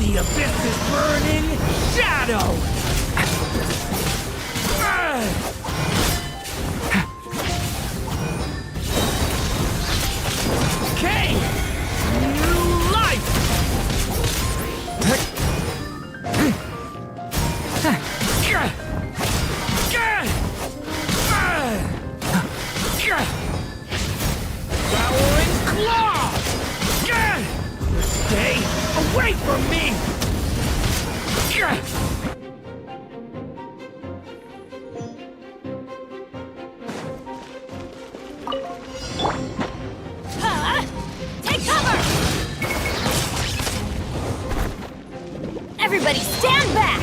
The abyss is burning shadow! Okay! New life! Flowering claw! Stay away from me! Take cover! Everybody stand back!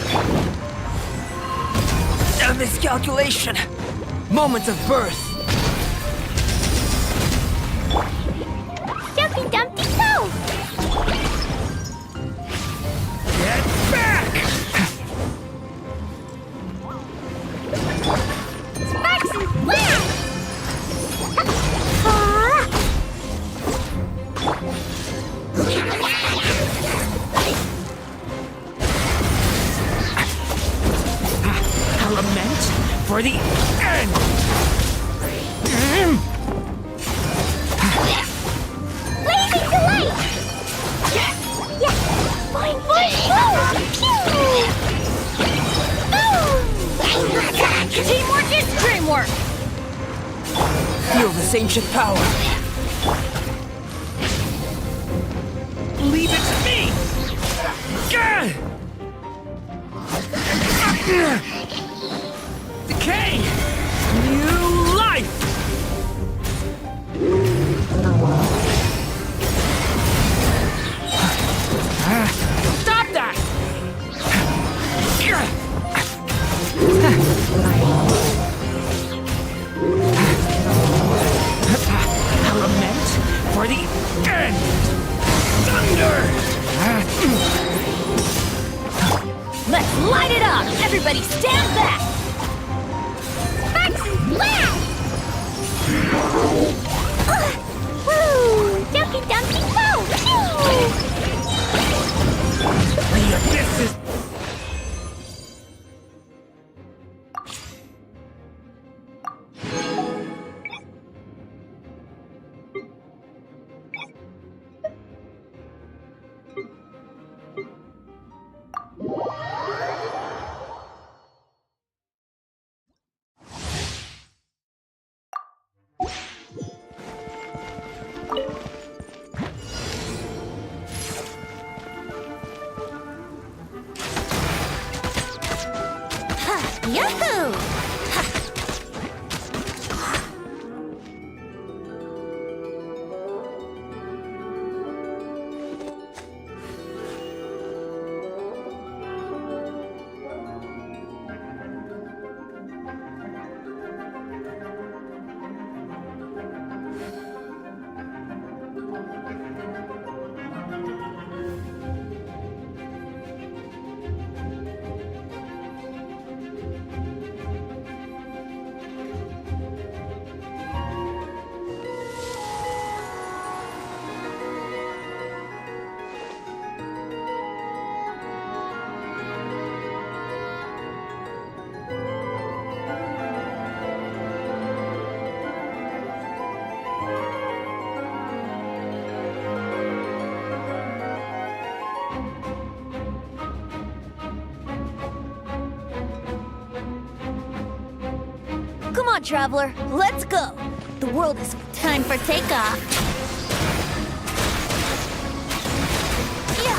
A miscalculation! Moments of birth! Dumpty Dumpty go! Get back! Sparks and flash! A lament for the end! Blazing delight! Yeah! Fine, boom! Teamwork is dreamwork! Feel this ancient power. Leave it to me! Decay! New life! Stop that! A lament for the end! Thunder! Let's light it up! Everybody stand back! Sparks and flash! Woo! Dumpty Dumpty go! The abyss is... Yahoo! Come on, traveler, let's go. The world is time for takeoff. Yeah.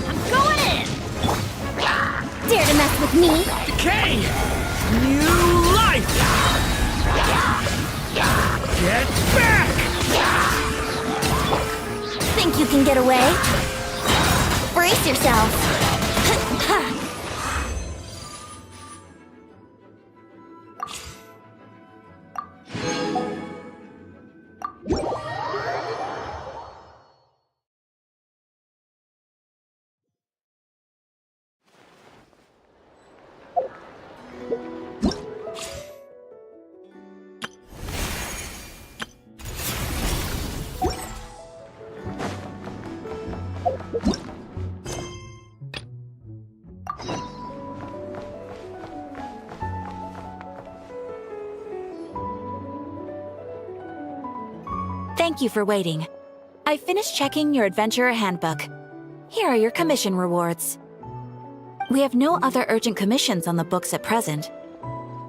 I'm going in. Dare to mess with me? Decay! New life! Get back! Think you can get away? Brace yourself. Thank you for waiting. I finished checking your adventurer handbook. Here are your commission rewards. We have no other urgent commissions on the books at present.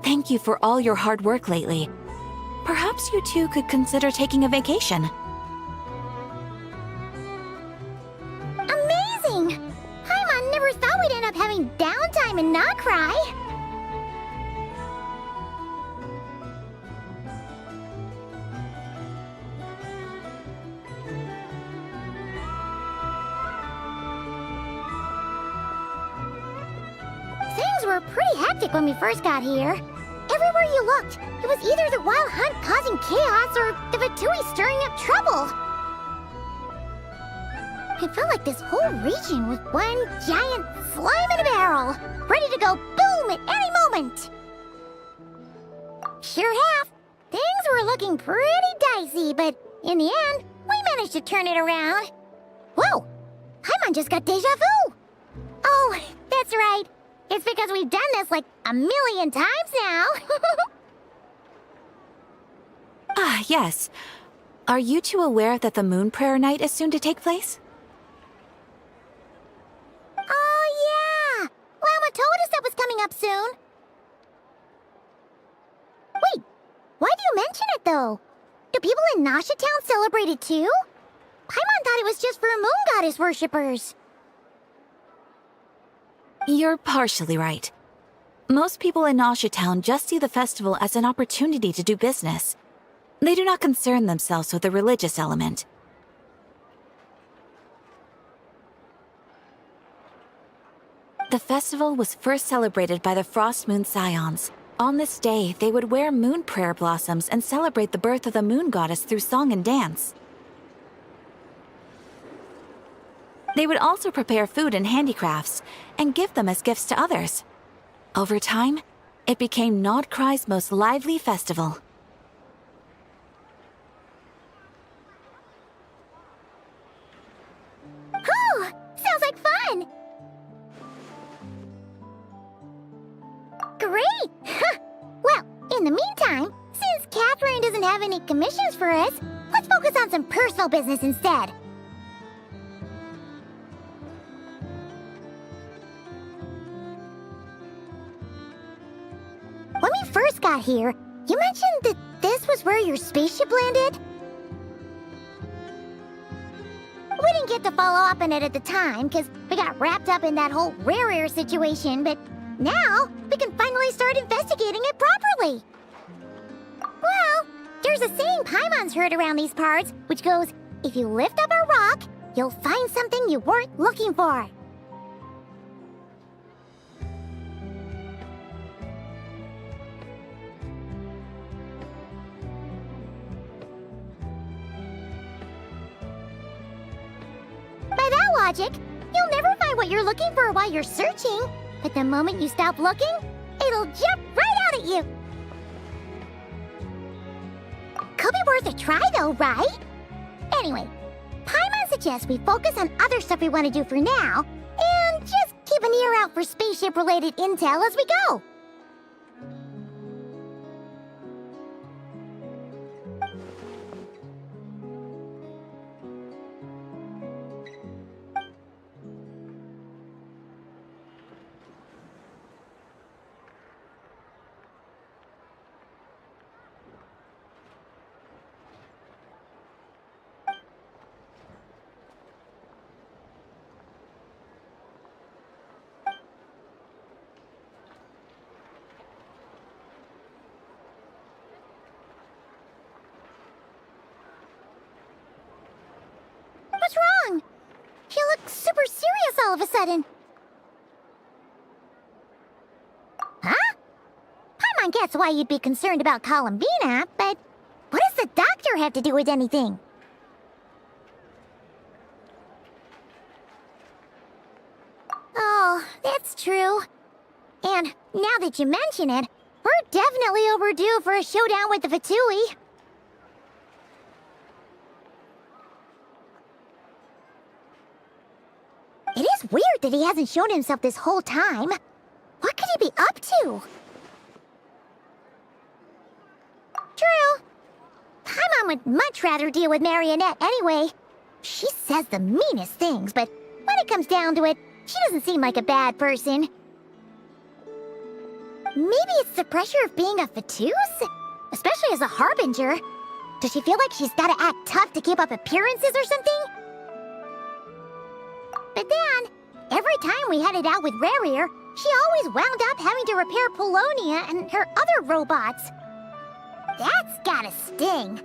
Thank you for all your hard work lately. Perhaps you two could consider taking a vacation. Amazing! Paimon never thought we'd end up having downtime and not cry. Things were pretty hectic when we first got here. Everywhere you looked, it was either the Wild Hunt causing chaos or the Fatui stirring up trouble. It felt like this whole region was one giant slime in a barrel, ready to go boom at any moment. Sure have. Things were looking pretty dicey, but in the end, we managed to turn it around. Whoa! Paimon just got deja vu! Oh, that's right. It's because we've done this like a million times now. Ah, yes. Are you two aware that the Moon Prayer Night is soon to take place? Oh, yeah! Llama told us that was coming up soon. Wait, why do you mention it, though? Do people in Nasha Town celebrate it, too? Paimon thought it was just for Moon Goddess worshippers. You're partially right. Most people in Nasha Town just see the festival as an opportunity to do business. They do not concern themselves with the religious element. The festival was first celebrated by the Frost Moon Scions. On this day, they would wear moon prayer blossoms and celebrate the birth of the moon goddess through song and dance. They would also prepare food and handicrafts and give them as gifts to others. Over time, it became Nodcry's most lively festival. Whew! Sounds like fun! Great! Well, in the meantime, since Catherine doesn't have any commissions for us, let's focus on some personal business instead. When we first got here, you mentioned that this was where your spaceship landed? We didn't get to follow up on it at the time, because we got wrapped up in that whole rare air situation, but now we can finally start investigating it properly. Well, there's a saying Paimon's heard around these parts, which goes, if you lift up a rock, you'll find something you weren't looking for. By that logic, you'll never find what you're looking for while you're searching, but the moment you stop looking, it'll jump right out at you. Could be worth a try though, right? Anyway, Paimon suggests we focus on other stuff we want to do for now, and just keep an ear out for spaceship-related intel as we go. What's wrong? You look super serious all of a sudden. Huh? Paimon gets why you'd be concerned about Columbina, but what does the doctor have to do with anything? Oh, that's true. And now that you mention it, we're definitely overdue for a showdown with the Fatui. It is weird that he hasn't shown himself this whole time. What could he be up to? True. Paimon would much rather deal with Marionette anyway. She says the meanest things, but when it comes down to it, she doesn't seem like a bad person. Maybe it's the pressure of being a Fatuse? Especially as a Harbinger. Does she feel like she's gotta act tough to keep up appearances or something? But then, every time we headed out with Rarier, she always wound up having to repair Polonia and her other robots. That's gotta sting.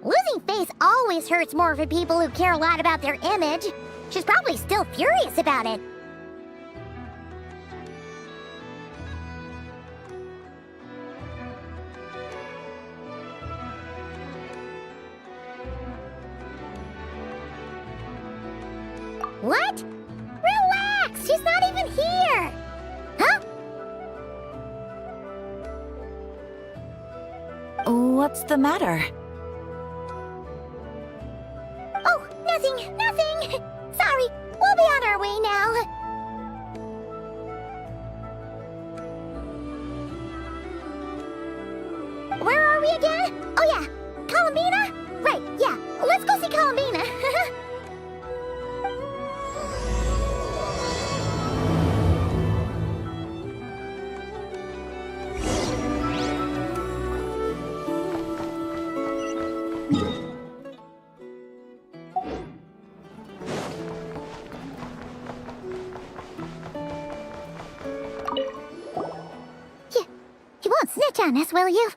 Losing face always hurts more for people who care a lot about their image. She's probably still furious about it. What? Relax! She's not even here! Huh? What's the matter? Oh, nothing! Sorry, we'll be on our way now. Where are we again? Oh yeah, Columbina? Right, yeah, let's go see Columbina. You won't snitch on us, will you?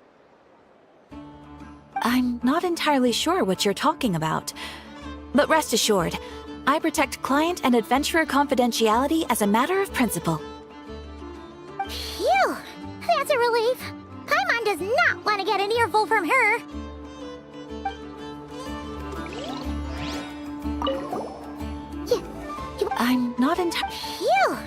I'm not entirely sure what you're talking about. But rest assured, I protect client and adventurer confidentiality as a matter of principle. Phew! That's a relief. Paimon does not want to get an earful from her. I'm not entirely... Phew!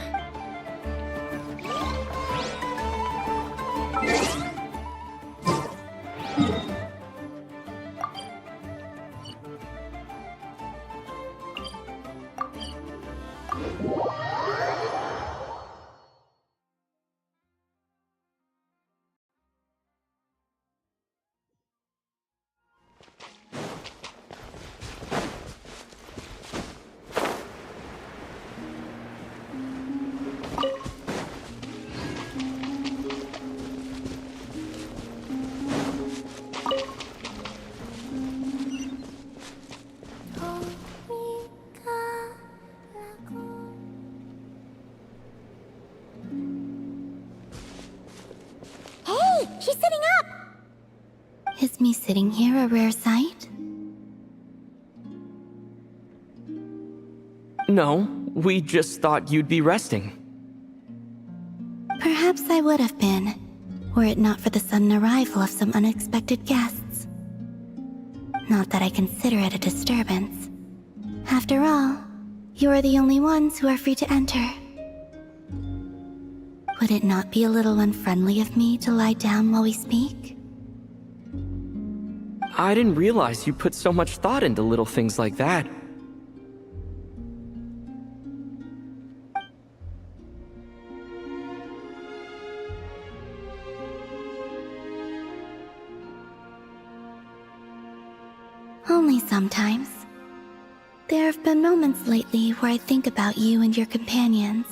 Hey, she's sitting up! Is me sitting here a rare sight? No, we just thought you'd be resting. Perhaps I would have been, were it not for the sudden arrival of some unexpected guests. Not that I consider it a disturbance. After all, you are the only ones who are free to enter. Would it not be a little unfriendly of me to lie down while we speak? I didn't realize you put so much thought into little things like that. Only sometimes. There have been moments lately where I think about you and your companions.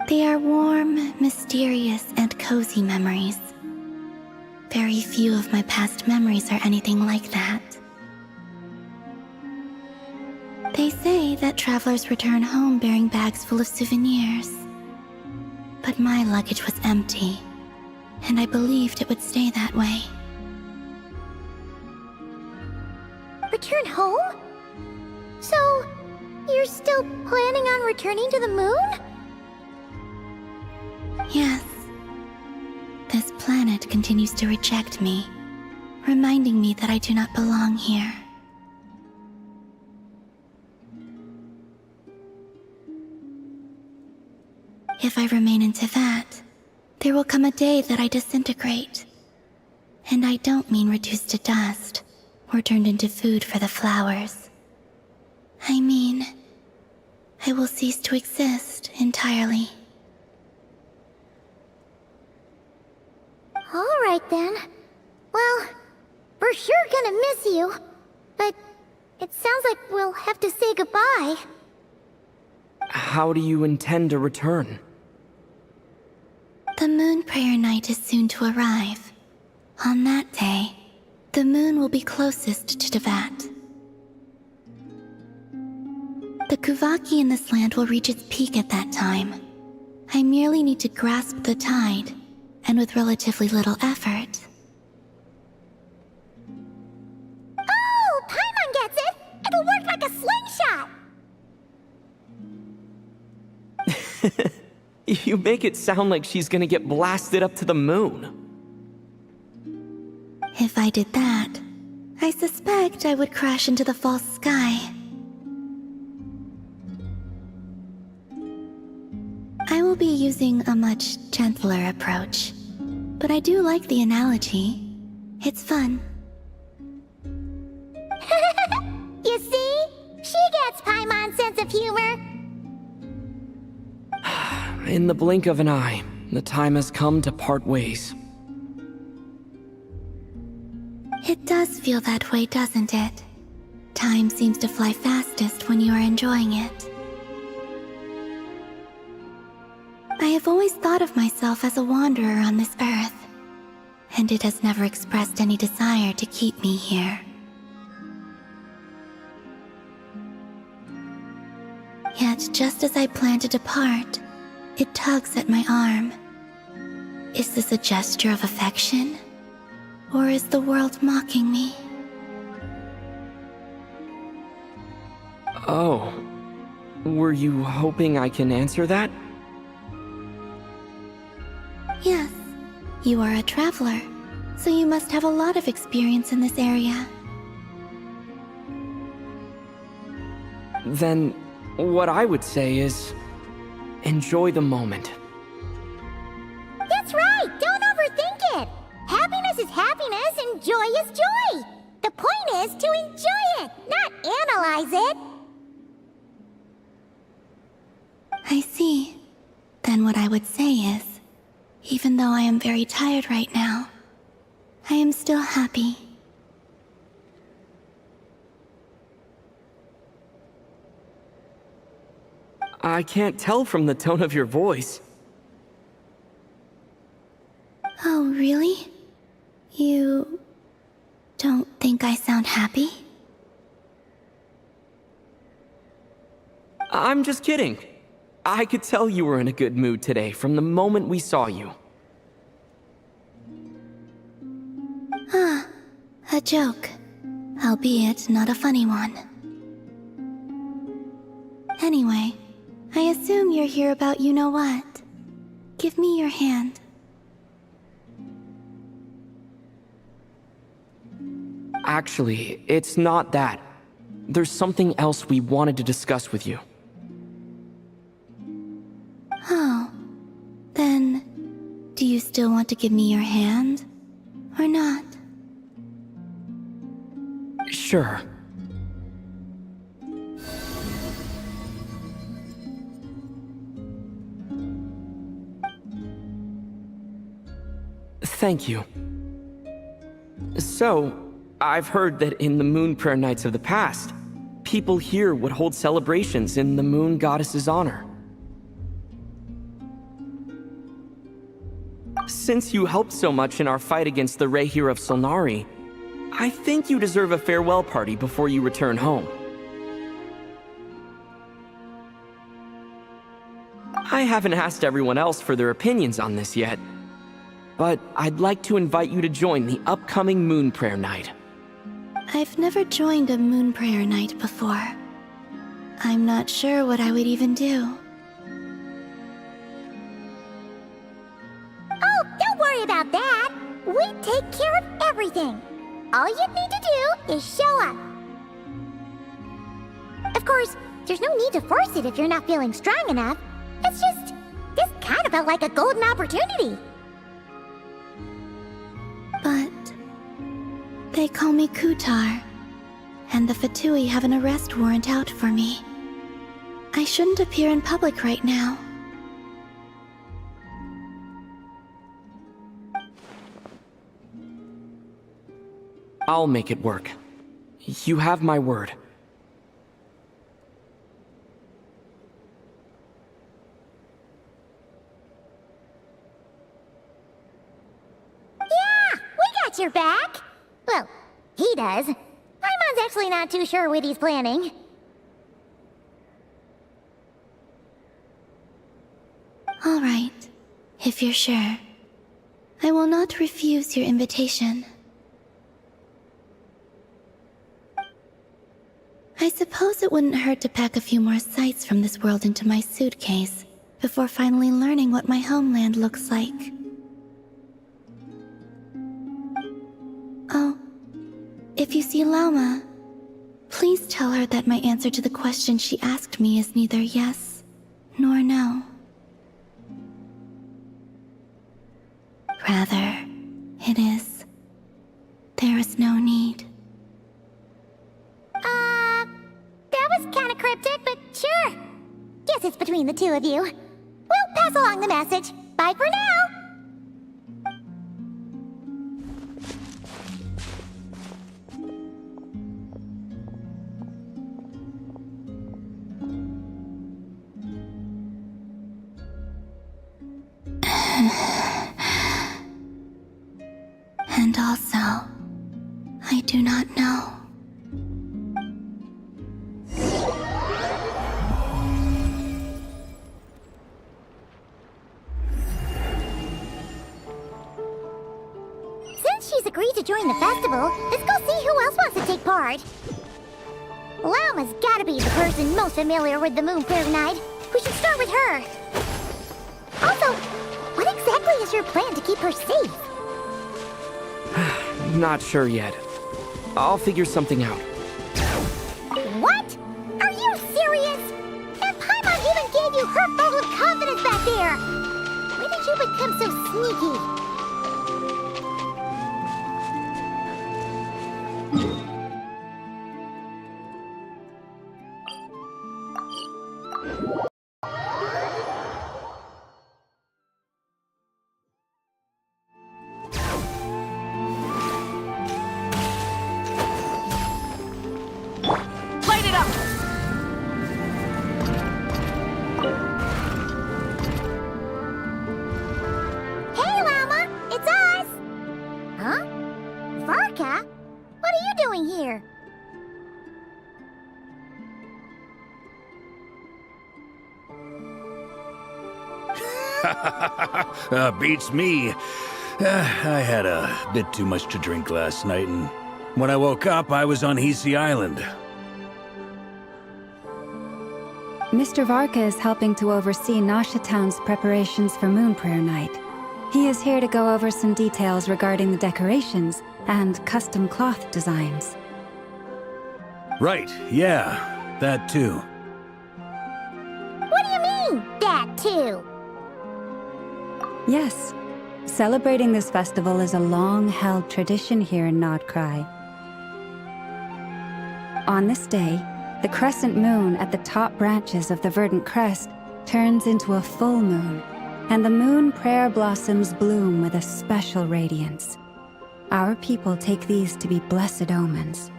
They are warm, mysterious, and cozy memories. Very few of my past memories are anything like that. They say that travelers return home bearing bags full of souvenirs. But my luggage was empty, and I believed it would stay that way. Return home? So, you're still planning on returning to the moon? Yes. This planet continues to reject me, reminding me that I do not belong here. If I remain into that, there will come a day that I disintegrate. And I don't mean reduced to dust, or turned into food for the flowers. I mean, I will cease to exist entirely. Alright then. how do you intend to return? The Moon Prayer Night is soon to arrive. On that day, the moon will be closest to Tevat. The Kuvaki in this land will reach its peak at that time. I merely need to grasp the tide, and with relatively little effort. Oh, Paimon gets it! It'll work like a slingshot! You make it sound like she's gonna get blasted up to the moon. If I did that, I suspect I would crash into the false sky. I will be using a much gentler approach, but I do like the analogy. It's fun. You see? She gets Paimon's sense of humor. In the blink of an eye, the time has come to part ways. It does feel that way, doesn't it? Time seems to fly fastest when you are enjoying it. I have always thought of myself as a wanderer on this earth, and it has never expressed any desire to keep me here. Yet, just as I plan to depart, it tugs at my arm. Is this a gesture of affection? Or is the world mocking me? Oh. Were you hoping I can answer that? Yes. You are a traveler, so you must have a lot of experience in this area. Then, what I would say is, enjoy the moment. That's right! Don't overthink it! Happiness is happiness and joy is joy! The point is to enjoy it, not analyze it! I see. Then what I would say is, even though I am very tired right now, I am still happy. I can't tell from the tone of your voice. Oh, really? You don't think I sound happy? I'm just kidding. I could tell you were in a good mood today from the moment we saw you. Ah, a joke. Albeit not a funny one. Anyway, I assume you're here about you-know-what. Give me your hand. Actually, it's not that. There's something else we wanted to discuss with you. Oh, then, do you still want to give me your hand? Or not? Sure. Thank you. So, I've heard that in the Moon Prayer Nights of the past, people here would hold celebrations in the Moon Goddess's honor. Since you helped so much in our fight against the Rehir of Solnari, I think you deserve a farewell party before you return home. I haven't asked everyone else for their opinions on this yet, but I'd like to invite you to join the upcoming Moon Prayer Night. I've never joined a Moon Prayer Night before. I'm not sure what I would even do. Oh, don't worry about that! We take care of everything! All you need to do is show up. Of course, there's no need to force it if you're not feeling strong enough. It's just, this kind of felt like a golden opportunity. But they call me Kutar, and the Fatui have an arrest warrant out for me. I shouldn't appear in public right now. I'll make it work. You have my word. got your back. Well, he does. Paimon's actually not too sure what he's planning. All right, if you're sure. I will not refuse your invitation. I suppose it wouldn't hurt to pack a few more sights from this world into my suitcase before finally learning what my homeland looks like. Oh, if you see Lauma, please tell her that my answer to the question she asked me is neither yes nor no. Rather, it is. There is no need. That was kinda cryptic, but sure. Guess it's between the two of you. We'll pass along the message. Bye for now! And also, I do not know. Since she's agreed to join the festival, let's go see who else wants to take part. Lauma's gotta be the person most familiar with the Moon Prayer Night. We should start with her. Also, what exactly is your plan to keep her safe? Not sure yet. I'll figure something out. What? Are you serious? And Paimon even gave you her vote of confidence back there! When did you become so sneaky? Light it up! Hey, Llama! It's us! Huh? Varka? What are you doing here? Beats me. I had a bit too much to drink last night, and when I woke up, I was on Hisi Island. Mr. Varka is helping to oversee Nasha Town's preparations for Moon Prayer Night. He is here to go over some details regarding the decorations and custom cloth designs. Right, yeah, that too. What do you mean, that too? Yes, celebrating this festival is a long-held tradition here in Nodcry. On this day, the crescent moon at the top branches of the verdant crest turns into a full moon, and the moon prayer blossoms bloom with a special radiance. Our people take these to be blessed omens.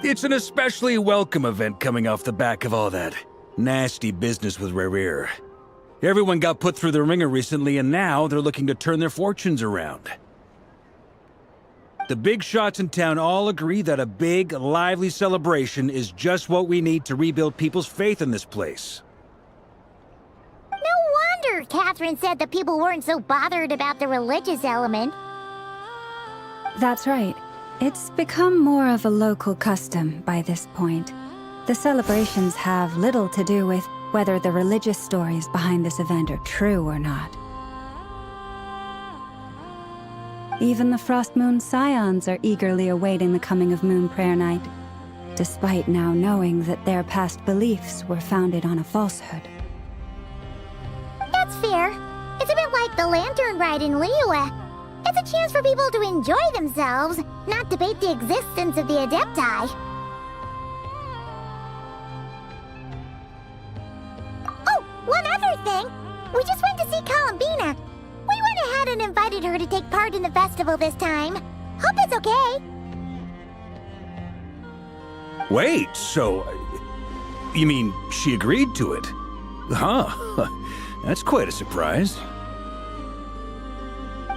It's an especially welcome event coming off the back of all that nasty business with Rare. Everyone got put through the ringer recently, and now they're looking to turn their fortunes around. The big shots in town all agree that a big, lively celebration is just what we need to rebuild people's faith in this place. No wonder Catherine said that people weren't so bothered about the religious element. That's right. It's become more of a local custom by this point. The celebrations have little to do with whether the religious stories behind this event are true or not. Even the Frost Moon Scions are eagerly awaiting the coming of Moon Prayer Night, despite now knowing that their past beliefs were founded on a falsehood. That's fair. It's a bit like the lantern ride in Liyue. It's a chance for people to enjoy themselves, not debate the existence of the Adepti. Oh, one other thing! We just went to see Columbina. We went ahead and invited her to take part in the festival this time. Hope it's okay. Wait, so... you mean she agreed to it? Huh. That's quite a surprise.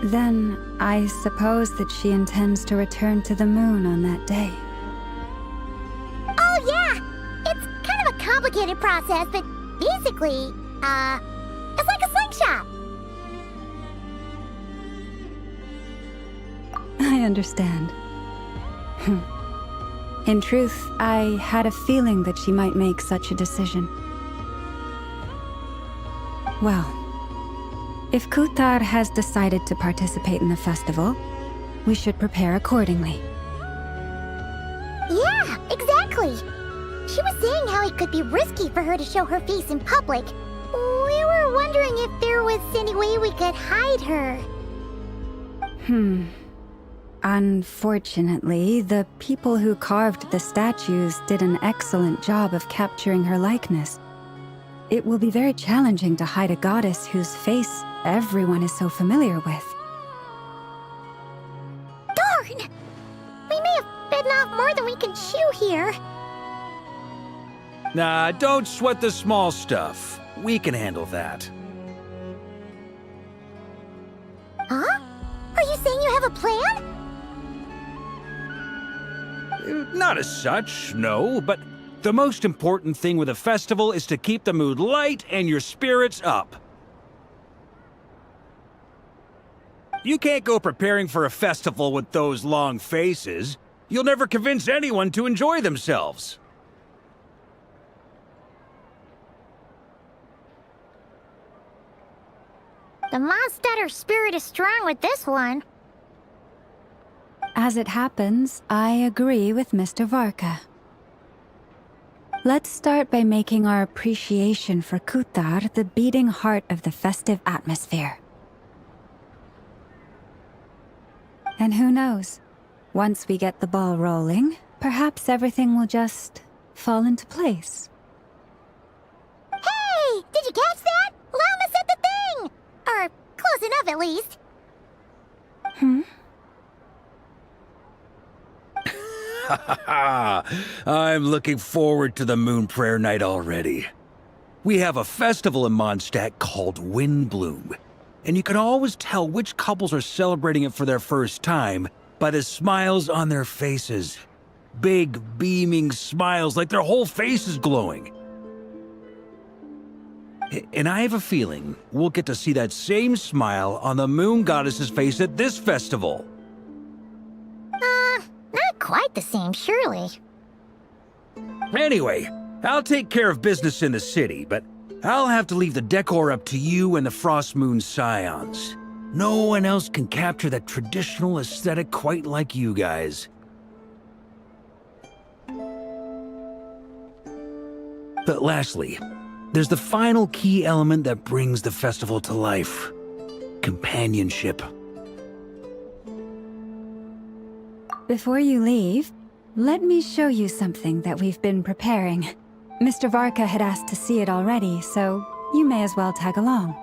Then I suppose that she intends to return to the moon on that day. Oh, yeah! It's kind of a complicated process, but basically, it's like a slingshot. I understand. In truth, I had a feeling that she might make such a decision. Well, if Kutar has decided to participate in the festival, we should prepare accordingly. Yeah, exactly. She was saying how it could be risky for her to show her face in public. We were wondering if there was any way we could hide her. Unfortunately, the people who carved the statues did an excellent job of capturing her likeness. It will be very challenging to hide a goddess whose face everyone is so familiar with. Darn! We may have bitten off more than we can chew here. Nah, don't sweat the small stuff. We can handle that. Huh? Are you saying you have a plan? Not as such, no, but the most important thing with a festival is to keep the mood light and your spirits up. You can't go preparing for a festival with those long faces. You'll never convince anyone to enjoy themselves. The Mondstatter spirit is strong with this one. As it happens, I agree with Mr. Varka. Let's start by making our appreciation for Kutar the beating heart of the festive atmosphere. And who knows? Once we get the ball rolling, perhaps everything will just fall into place. Hey! Did you catch that? Llama said the thing! Or close enough, at least. I'm looking forward to the Moon Prayer Night already. We have a festival in Mondstadt called Windbloom, and you can always tell which couples are celebrating it for their first time by the smiles on their faces. Big, beaming smiles like their whole face is glowing. And I have a feeling we'll get to see that same smile on the Moon Goddess's face at this festival. Not quite the same, surely. Anyway, I'll take care of business in the city, but I'll have to leave the decor up to you and the Frost Moon Scions. No one else can capture that traditional aesthetic quite like you guys. But lastly, there's the final key element that brings the festival to life: companionship. Before you leave, let me show you something that we've been preparing. Mr. Varka had asked to see it already, so you may as well tag along.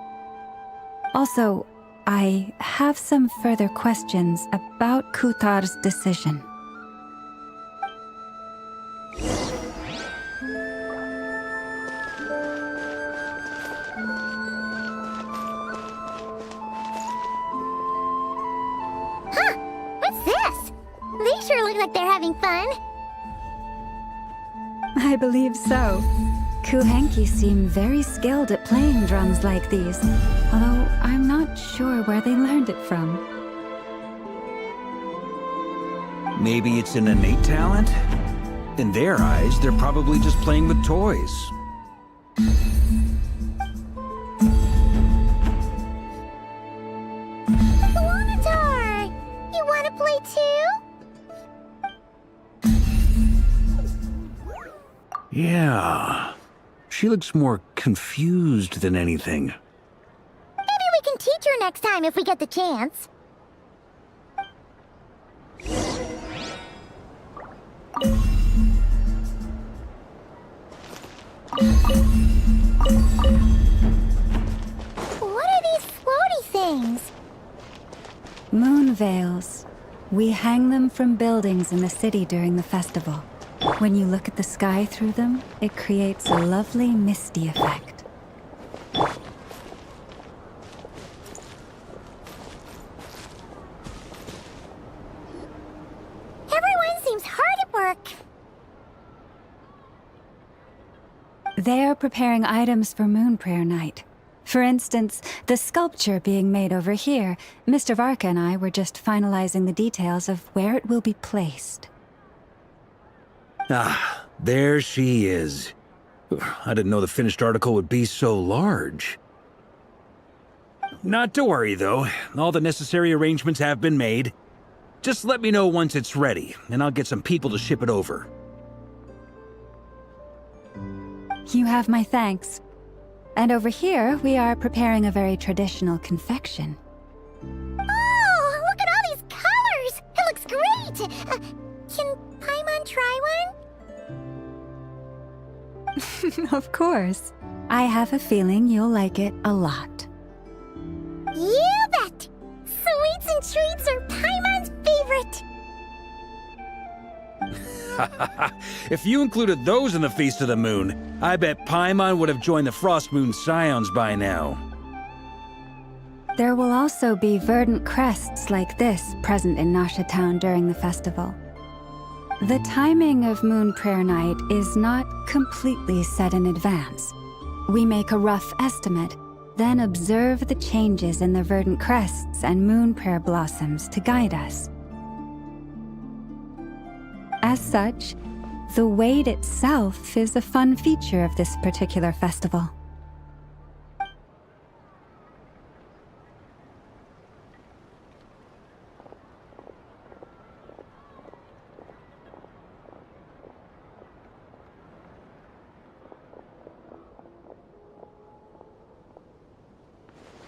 Also, I have some further questions about Kutar's decision. What's this? They sure look like they're having fun. I believe so. Kuhenki seem very skilled at playing drums like these, although I'm not sure where they learned it from. Maybe it's an innate talent? In their eyes, they're probably just playing with toys. Lunatar! You want to play too? Yeah. She looks more confused than anything. Maybe we can teach her next time if we get the chance. What are these floaty things? Moon veils. We hang them from buildings in the city during the festival. When you look at the sky through them, it creates a lovely misty effect. preparing items for Moon Prayer Night. For instance, the sculpture being made over here, Mr. Varka and I were just finalizing the details of where it will be placed. Ah, there she is. I didn't know the finished article would be so large. Not to worry, though. All the necessary arrangements have been made. Just let me know once it's ready, and I'll get some people to ship it over. You have my thanks. And over here, we are preparing a very traditional confection. Oh, look at all these colors! It looks great! Can Paimon try one? Of course. I have a feeling you'll like it a lot. You bet! Sweets and treats are Paimon's favorite! If you included those in the Feast of the Moon, I bet Paimon would have joined the Frost Moon Scions by now. There will also be verdant crests like this present in Nasha Town during the festival. The timing of Moon Prayer Night is not completely set in advance. We make a rough estimate, then observe the changes in the verdant crests and moon prayer blossoms to guide us. As such, the wait itself is a fun feature of this particular festival.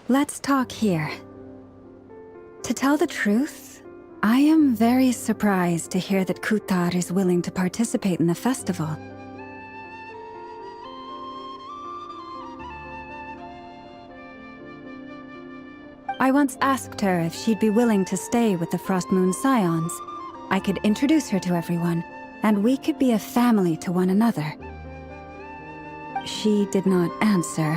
Let's talk here. To tell the truth, I am very surprised to hear that Kutar is willing to participate in the festival. I once asked her if she'd be willing to stay with the Frost Moon Scions. I could introduce her to everyone, and we could be a family to one another. She did not answer,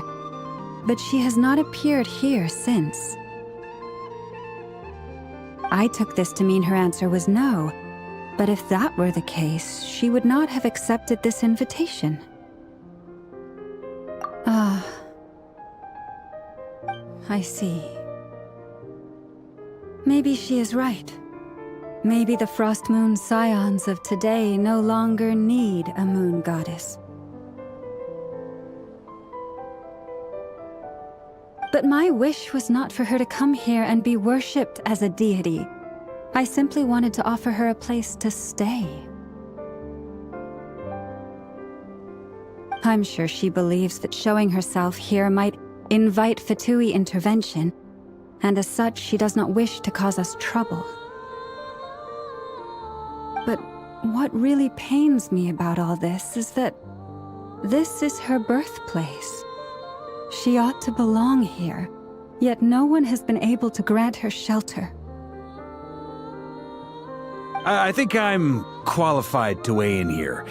but she has not appeared here since. I took this to mean her answer was no, but if that were the case, she would not have accepted this invitation. Ah, I see. Maybe she is right. Maybe the Frost Moon Scions of today no longer need a moon goddess. But my wish was not for her to come here and be worshipped as a deity. I simply wanted to offer her a place to stay. I'm sure she believes that showing herself here might invite Fatui intervention, and as such she does not wish to cause us trouble. But what really pains me about all this is that this is her birthplace. She ought to belong here, yet no one has been able to grant her shelter. I think I'm qualified to weigh in here.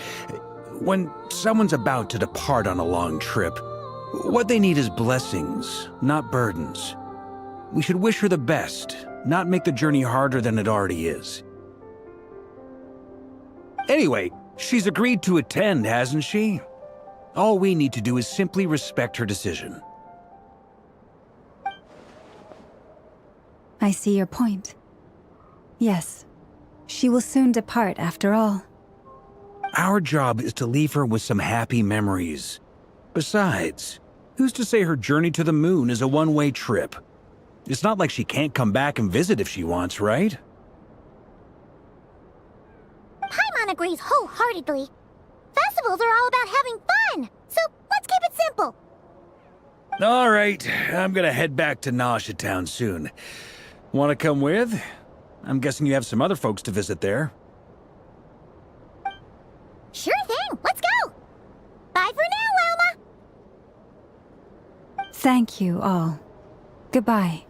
When someone's about to depart on a long trip, what they need is blessings, not burdens. We should wish her the best, not make the journey harder than it already is. Anyway, she's agreed to attend, hasn't she? All we need to do is simply respect her decision. I see your point. Yes, she will soon depart after all. Our job is to leave her with some happy memories. Besides, who's to say her journey to the moon is a one-way trip? It's not like she can't come back and visit if she wants, right? Paimon agrees wholeheartedly. Festivals are all about having fun, so let's keep it simple. All right, I'm gonna head back to Nasha Town soon. Want to come with? I'm guessing you have some other folks to visit there. Sure thing, let's go! Bye for now, Wilma! Thank you all. Goodbye.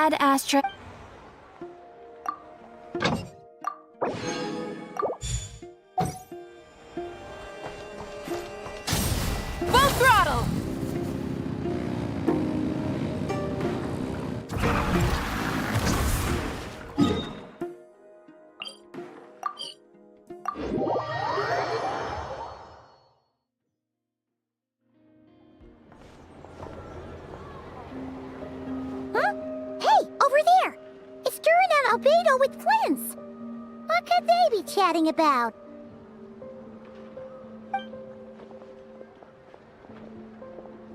Ad Astra. Full throttle! Huh? Hey, over there! It's Duran and Albedo with Flints! What could they be chatting about?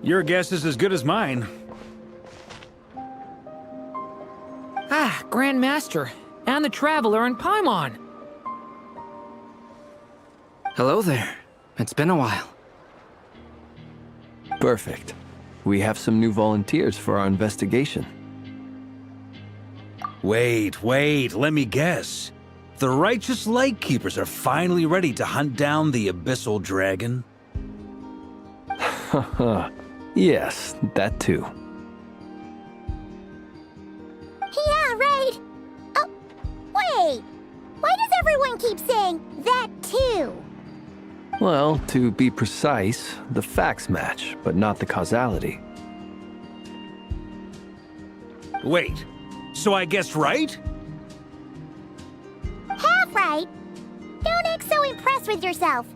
Your guess is as good as mine. Ah, Grand Master, and the Traveler in Paimon. Hello there. It's been a while. Perfect. We have some new volunteers for our investigation. Wait, let me guess. The righteous Lightkeepers are finally ready to hunt down the Abyssal Dragon? Haha. Yes, that too. Yeah, right! Oh, wait! Why does everyone keep saying that too? Well, to be precise, the facts match, but not the causality. Wait, so I guessed right? Half right! Don't act so impressed with yourself.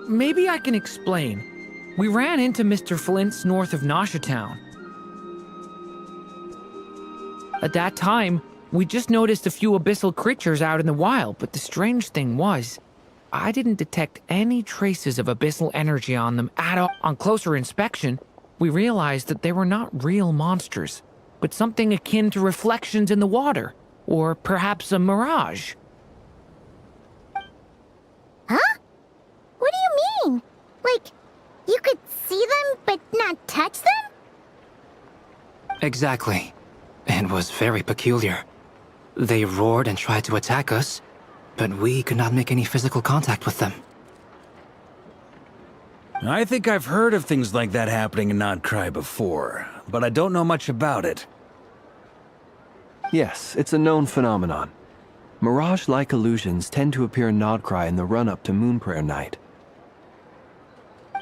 Maybe I can explain. We ran into Mr. Flint's north of Nasha Town. At that time, we just noticed a few abyssal creatures out in the wild, but the strange thing was, I didn't detect any traces of abyssal energy on them at all. On closer inspection, we realized that they were not real monsters, but something akin to reflections in the water, or perhaps a mirage. Huh? What do you mean? Like, you could see them but not touch them? Exactly. It was very peculiar. They roared and tried to attack us, but we could not make any physical contact with them. I think I've heard of things like that happening in Nodcry before, but I don't know much about it. Yes, it's a known phenomenon. Mirage-like illusions tend to appear in Nodcry in the run-up to Moonprayer Night.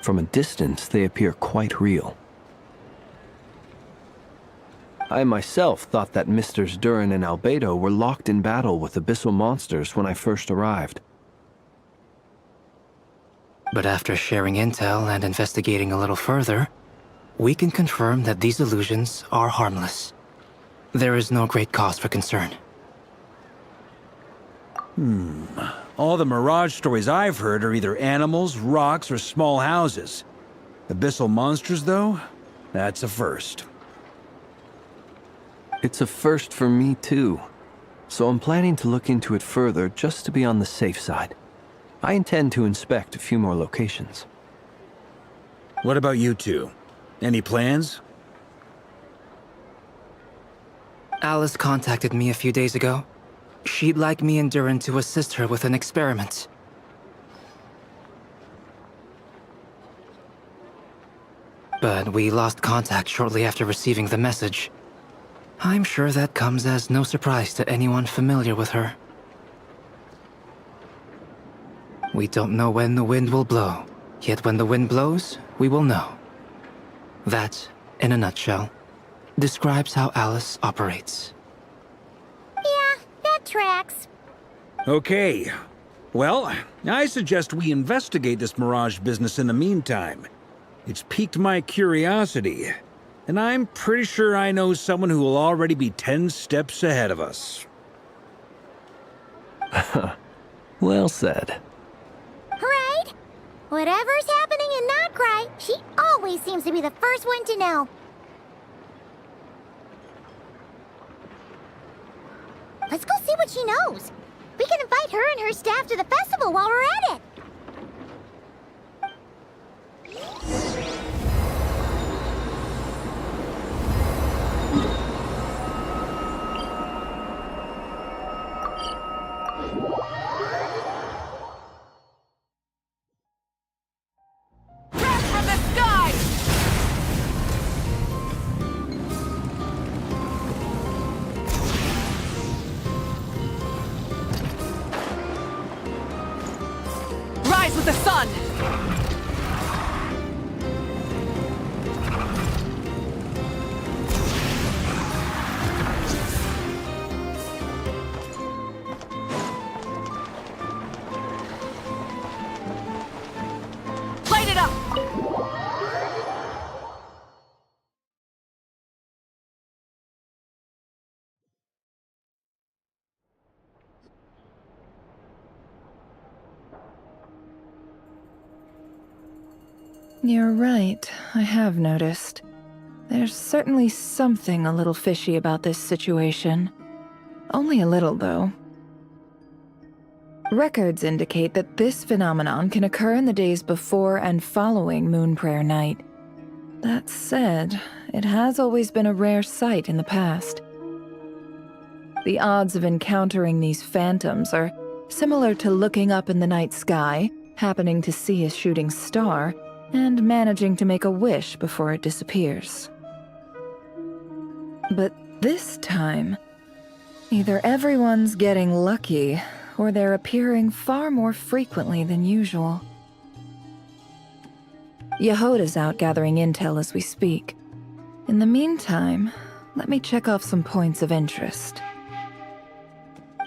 From a distance, they appear quite real. I myself thought that Misters Duran and Albedo were locked in battle with abyssal monsters when I first arrived. But after sharing intel and investigating a little further, we can confirm that these illusions are harmless. There is no great cause for concern. All the Mirage stories I've heard are either animals, rocks, or small houses. Abyssal monsters, though? That's a first. It's a first for me, too. So I'm planning to look into it further just to be on the safe side. I intend to inspect a few more locations. What about you two? Any plans? Alice contacted me a few days ago. She'd like me and Duran to assist her with an experiment. But we lost contact shortly after receiving the message. I'm sure that comes as no surprise to anyone familiar with her. We don't know when the wind will blow, yet when the wind blows, we will know. That, in a nutshell, describes how Alice operates. Yeah, that tracks. Okay. Well, I suggest we investigate this Mirage business in the meantime. It's piqued my curiosity, and I'm pretty sure I know someone who will already be 10 steps ahead of us. Well said. Right? Whatever's happening in Nodcry, she always seems to be the first one to know. Let's go see what she knows. We can invite her and her staff to the festival while we're at it. Crash from the sky! You're right, I have noticed. There's certainly something a little fishy about this situation. Only a little, though. Records indicate that this phenomenon can occur in the days before and following Moon Prayer Night. That said, it has always been a rare sight in the past. The odds of encountering these phantoms are similar to looking up in the night sky, happening to see a shooting star, and managing to make a wish before it disappears. But this time, either everyone's getting lucky, or they're appearing far more frequently than usual. Yehoda's out gathering intel as we speak. In the meantime, let me check off some points of interest.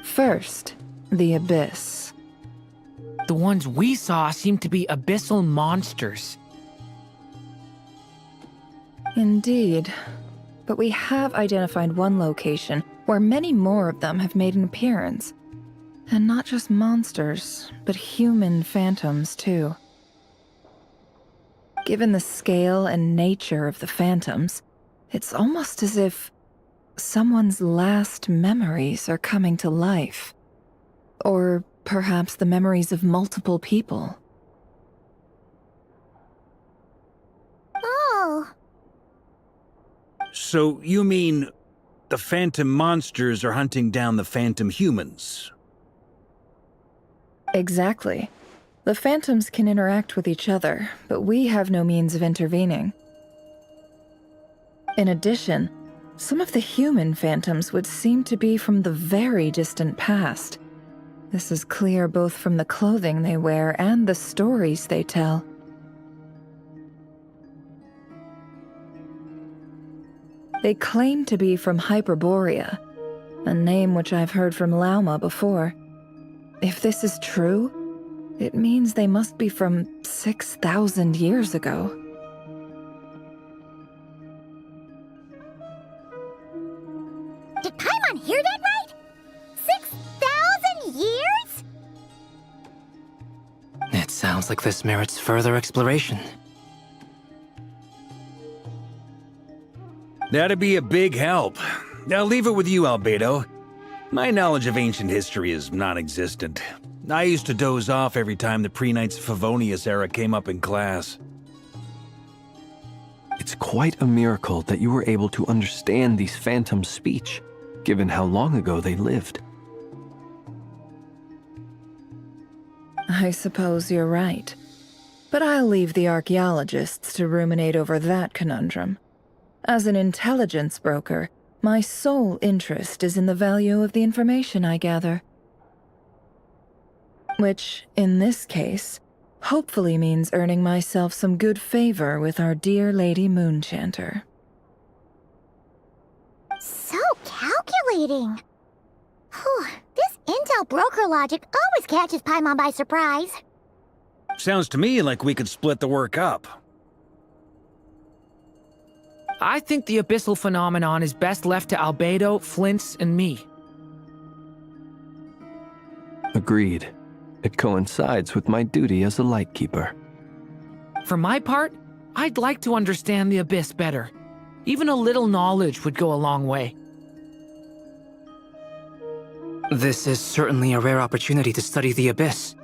First, the Abyss. The ones we saw seem to be abyssal monsters. Indeed. But we have identified one location where many more of them have made an appearance. And not just monsters, but human phantoms, too. Given the scale and nature of the phantoms, it's almost as if someone's last memories are coming to life. Or perhaps the memories of multiple people. Oh. So you mean the phantom monsters are hunting down the phantom humans? Exactly. The phantoms can interact with each other, but we have no means of intervening. In addition, some of the human phantoms would seem to be from the very distant past. This is clear both from the clothing they wear and the stories they tell. They claim to be from Hyperborea, a name which I've heard from Lauma before. If this is true, it means they must be from 6,000 years ago. Did Paimon hear that right? 6,000 years? It sounds like this merits further exploration. That'd be a big help. I'll leave it with you, Albedo. My knowledge of ancient history is non-existent. I used to doze off every time the pre-Knights of Favonius era came up in class. It's quite a miracle that you were able to understand these phantoms' speech, given how long ago they lived. I suppose you're right. But I'll leave the archaeologists to ruminate over that conundrum. As an intelligence broker, my sole interest is in the value of the information I gather. Which, in this case, hopefully means earning myself some good favor with our dear Lady Moonchanter. So calculating. Whew, this intel broker logic always catches Paimon by surprise. Sounds to me like we could split the work up. I think the abyssal phenomenon is best left to Albedo, Flint's, and me. Agreed. It coincides with my duty as a lightkeeper. For my part, I'd like to understand the abyss better. Even a little knowledge would go a long way. This is certainly a rare opportunity to study the Abyss.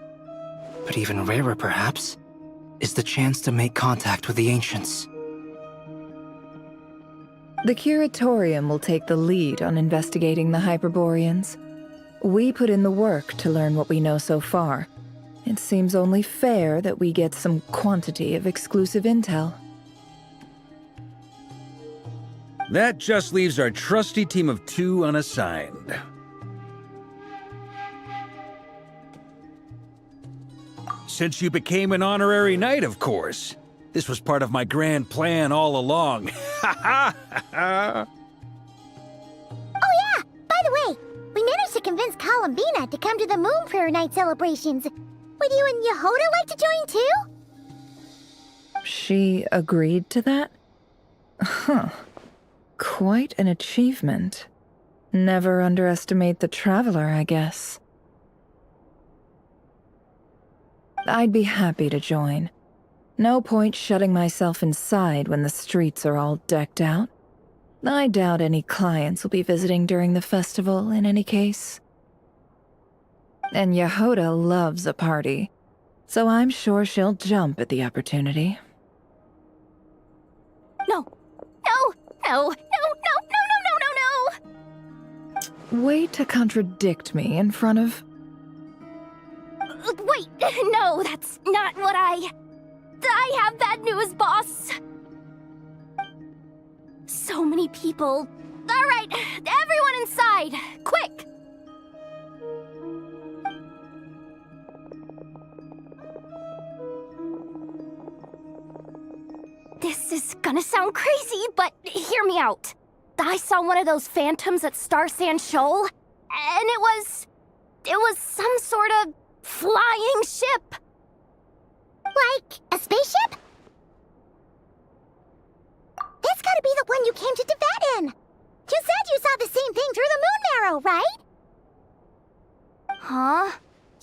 But even rarer, perhaps, is the chance to make contact with the Ancients. The Curatorium will take the lead on investigating the Hyperboreans. We put in the work to learn what we know so far. It seems only fair that we get some quantity of exclusive intel. That just leaves our trusty team of 2 unassigned. Since you became an honorary knight, of course. This was part of my grand plan all along. Ha ha ha! Oh yeah, by the way, we managed to convince Columbina to come to the Moon Prayer Night celebrations. Would you and Yehoda like to join too? She agreed to that? Huh. Quite an achievement. Never underestimate the traveler, I guess. I'd be happy to join. No point shutting myself inside when the streets are all decked out. I doubt any clients will be visiting during the festival in any case. And Yehoda loves a party, so I'm sure she'll jump at the opportunity. No. No. No. No. No. No. No. No. No. No. Way to contradict me in front of... Wait. No, that's not what I have bad news, boss. So many people. All right, everyone inside, quick! This is gonna sound crazy, but hear me out. I saw one of those phantoms at Star Sand Shoal, and it was some sort of flying ship. Like a spaceship? That's gotta be the one you came to Tibet in. You said you saw the same thing through the moon marrow, right? Huh?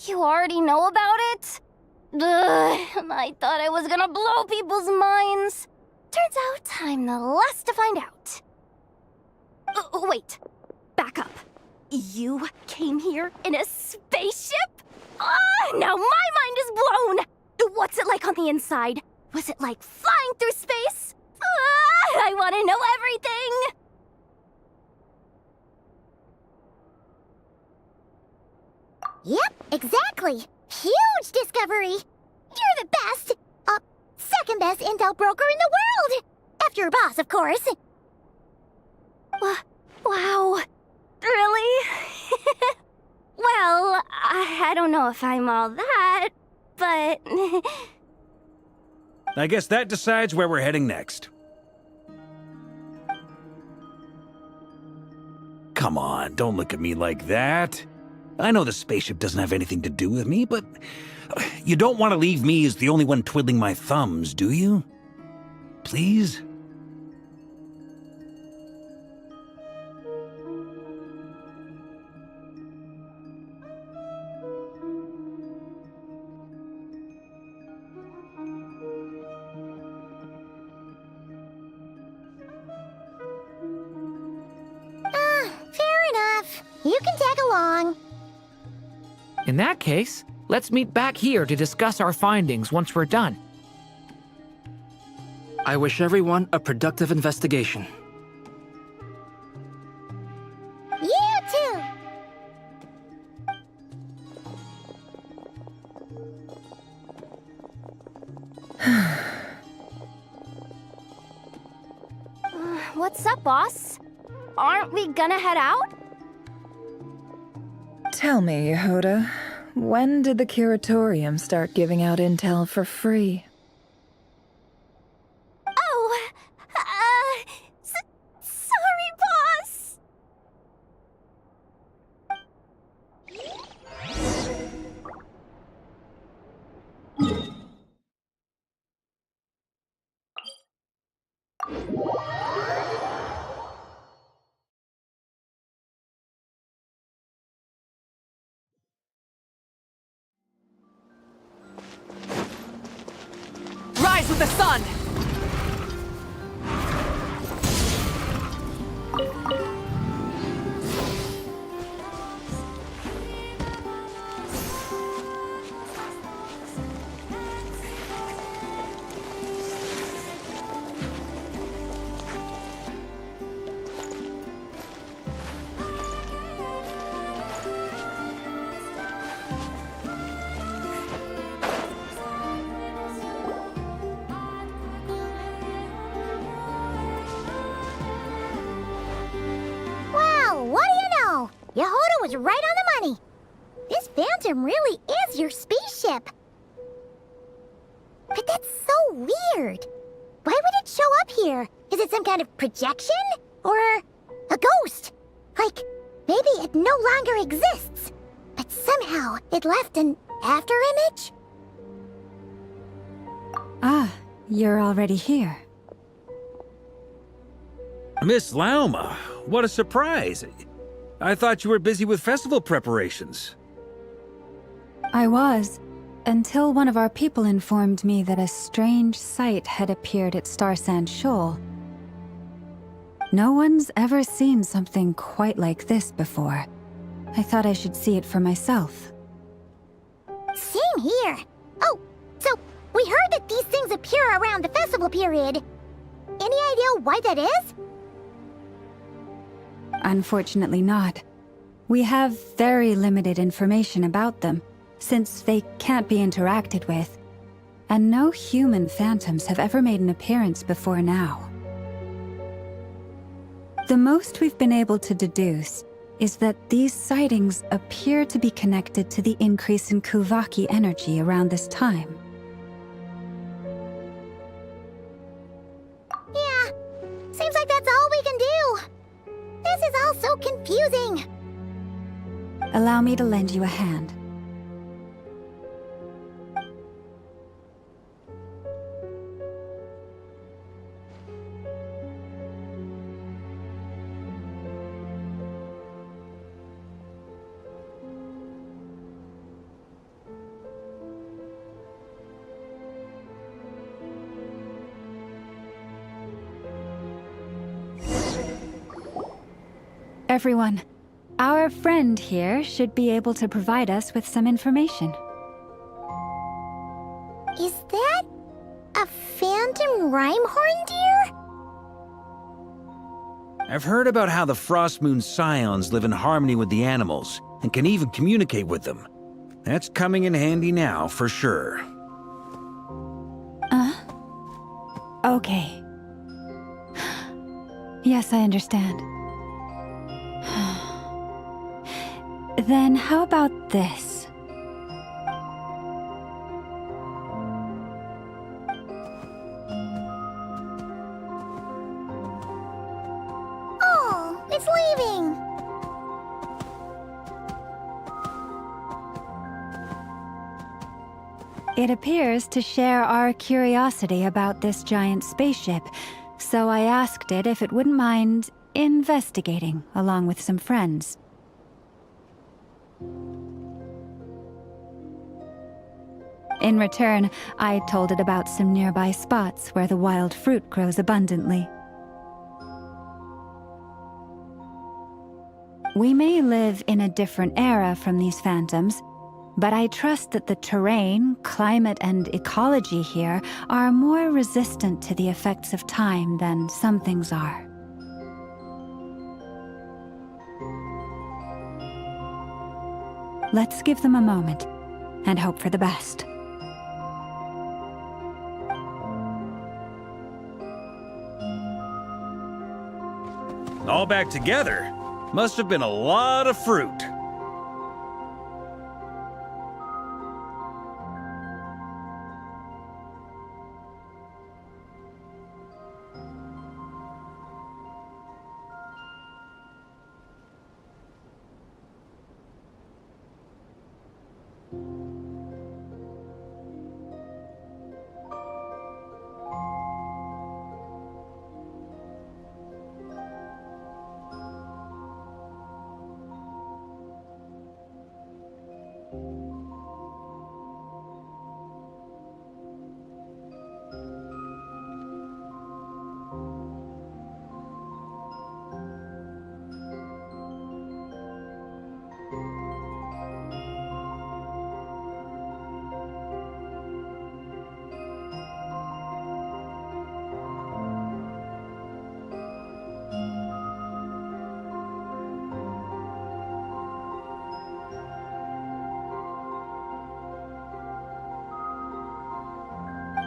You already know about it? Ugh, I thought I was gonna blow people's minds. Turns out I'm the last to find out. Wait. Back up. You came here in a spaceship? Now my mind is blown! What's it like on the inside? Was it like flying through space? I want to know everything! Yep, exactly. Huge discovery. You're the best. Second best intel broker in the world. After your boss, of course. Wow. Really? Well, I don't know if I'm all that, but... I guess that decides where we're heading next. Come on, don't look at me like that. I know the spaceship doesn't have anything to do with me, but you don't want to leave me as the only one twiddling my thumbs, do you? Please? Fair enough. You can tag along. In that case, let's meet back here to discuss our findings once we're done. I wish everyone a productive investigation. You too. What's up, boss? Aren't we gonna head out? Tell me, Yehoda, when did the Curatorium start giving out intel for free? Oh, sorry, boss. Rise with the sun! Well, what do you know? Yehoda was right on the money. This Phantom really is your spaceship. But that's so weird. Why would it show up here? Is it some kind of projection? Or a ghost? Like, maybe it no longer exists, but somehow it left an afterimage? Ah, you're already here. Miss Lauma, what a surprise. I thought you were busy with festival preparations. I was, until one of our people informed me that a strange sight had appeared at Starsand Shoal. No one's ever seen something quite like this before. I thought I should see it for myself. Same here. Oh, so we heard that these things appear around the festival period. Any idea why that is? Unfortunately not. We have very limited information about them, since they can't be interacted with, and no human phantoms have ever made an appearance before now. The most we've been able to deduce is that these sightings appear to be connected to the increase in Kuvaki energy around this time. Yeah, seems like that's all we can do. This is all so confusing. Allow me to lend you a hand. Everyone, our friend here should be able to provide us with some information. Is that a phantom Rhymehorn deer? I've heard about how the Frost Moon Scions live in harmony with the animals and can even communicate with them. That's coming in handy now, for sure. Okay. Yes, I understand. Then how about this? Oh, it's leaving. It appears to share our curiosity about this giant spaceship, so I asked it if it wouldn't mind investigating along with some friends. In return, I told it about some nearby spots where the wild fruit grows abundantly. We may live in a different era from these phantoms, but I trust that the terrain, climate, and ecology here are more resistant to the effects of time than some things are. Let's give them a moment and hope for the best. All back together? Must have been a lot of fruit.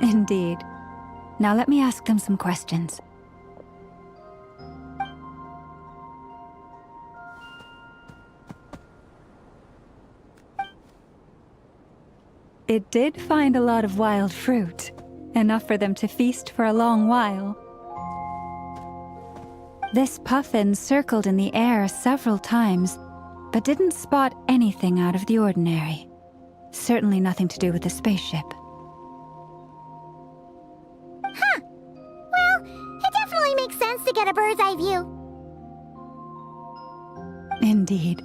Indeed. Now let me ask them some questions. It did find a lot of wild fruit, enough for them to feast for a long while. This puffin circled in the air several times, but didn't spot anything out of the ordinary. Certainly nothing to do with the spaceship. Huh. Well, it definitely makes sense to get a bird's eye view. Indeed.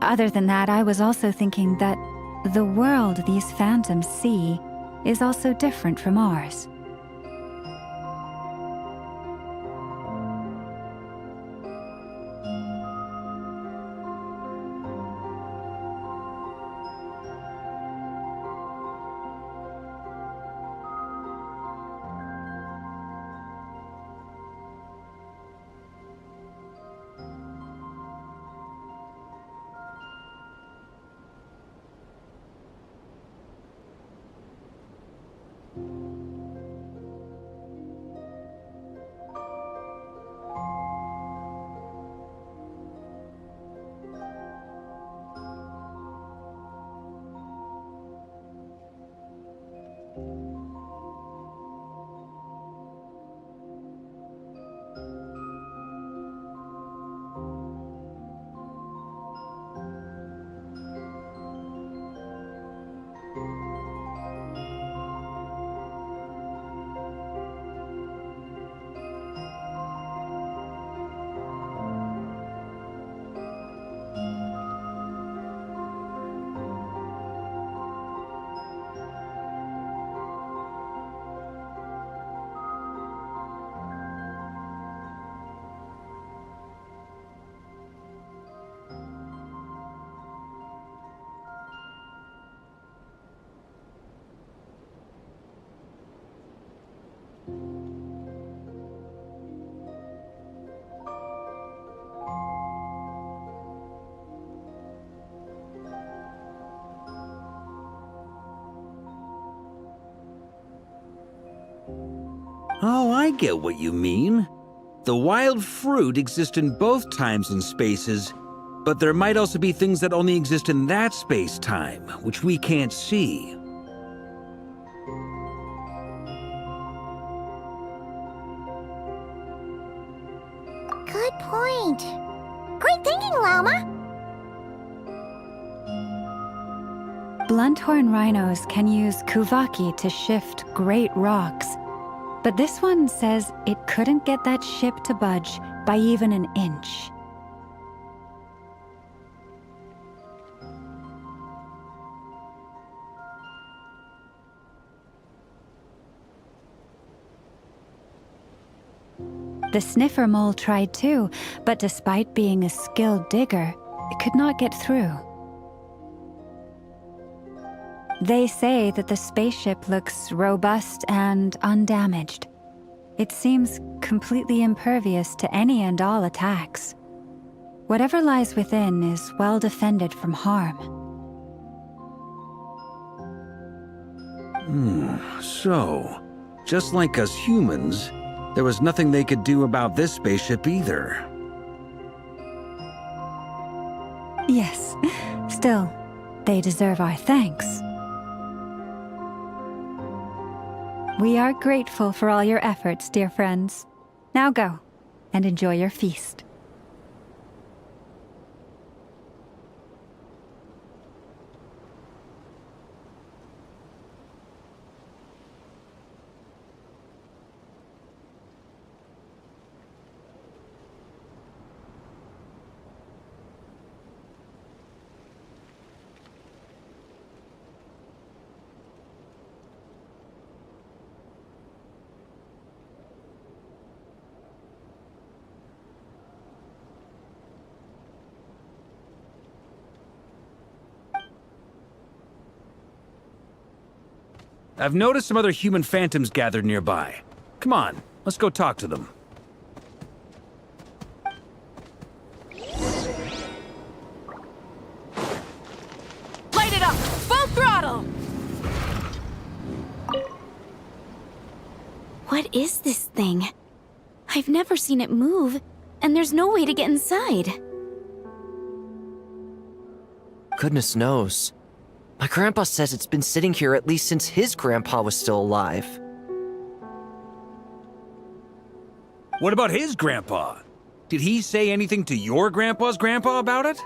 Other than that, I was also thinking that the world these phantoms see is also different from ours. Oh, I get what you mean. The wild fruit exists in both times and spaces, but there might also be things that only exist in that space-time, which we can't see. Good point. Great thinking, Llama. Blunthorn rhinos can use kuvaki to shift great rocks, but this one says it couldn't get that ship to budge by even an inch. The sniffer mole tried too, but despite being a skilled digger, it could not get through. They say that the spaceship looks robust and undamaged. It seems completely impervious to any and all attacks. Whatever lies within is well defended from harm. So, just like us humans, there was nothing they could do about this spaceship either. Yes, still, they deserve our thanks. We are grateful for all your efforts, dear friends. Now go, and enjoy your feast. I've noticed some other human phantoms gathered nearby. Come on, let's go talk to them. Light it up! Full throttle! What is this thing? I've never seen it move, and there's no way to get inside. Goodness knows. My grandpa says it's been sitting here at least since his grandpa was still alive. What about his grandpa? Did he say anything to your grandpa's grandpa about it?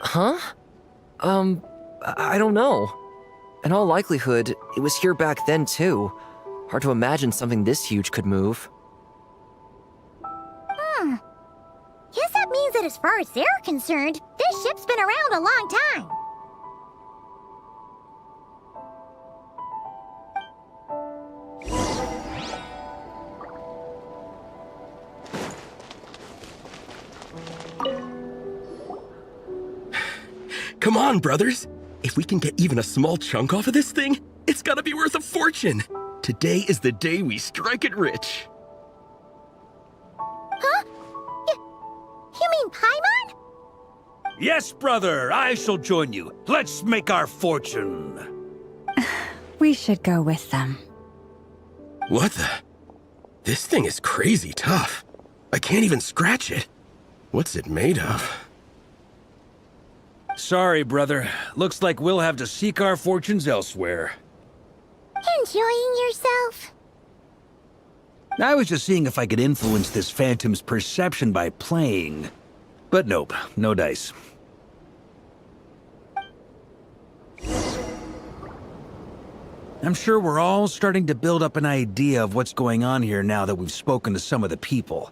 Huh? I don't know. In all likelihood, it was here back then too. Hard to imagine something this huge could move. Guess that means But as far as they're concerned, this ship's been around a long time. Come on, brothers. If we can get even a small chunk off of this thing, it's gotta be worth a fortune. Today is the day we strike it rich. Huh? You mean Paimon? Yes, brother, I shall join you. Let's make our fortune. We should go with them. What the? This thing is crazy tough. I can't even scratch it. What's it made of? Sorry, brother. Looks like we'll have to seek our fortunes elsewhere. Enjoying yourself? I was just seeing if I could influence this phantom's perception by playing. But nope, no dice. I'm sure we're all starting to build up an idea of what's going on here now that we've spoken to some of the people.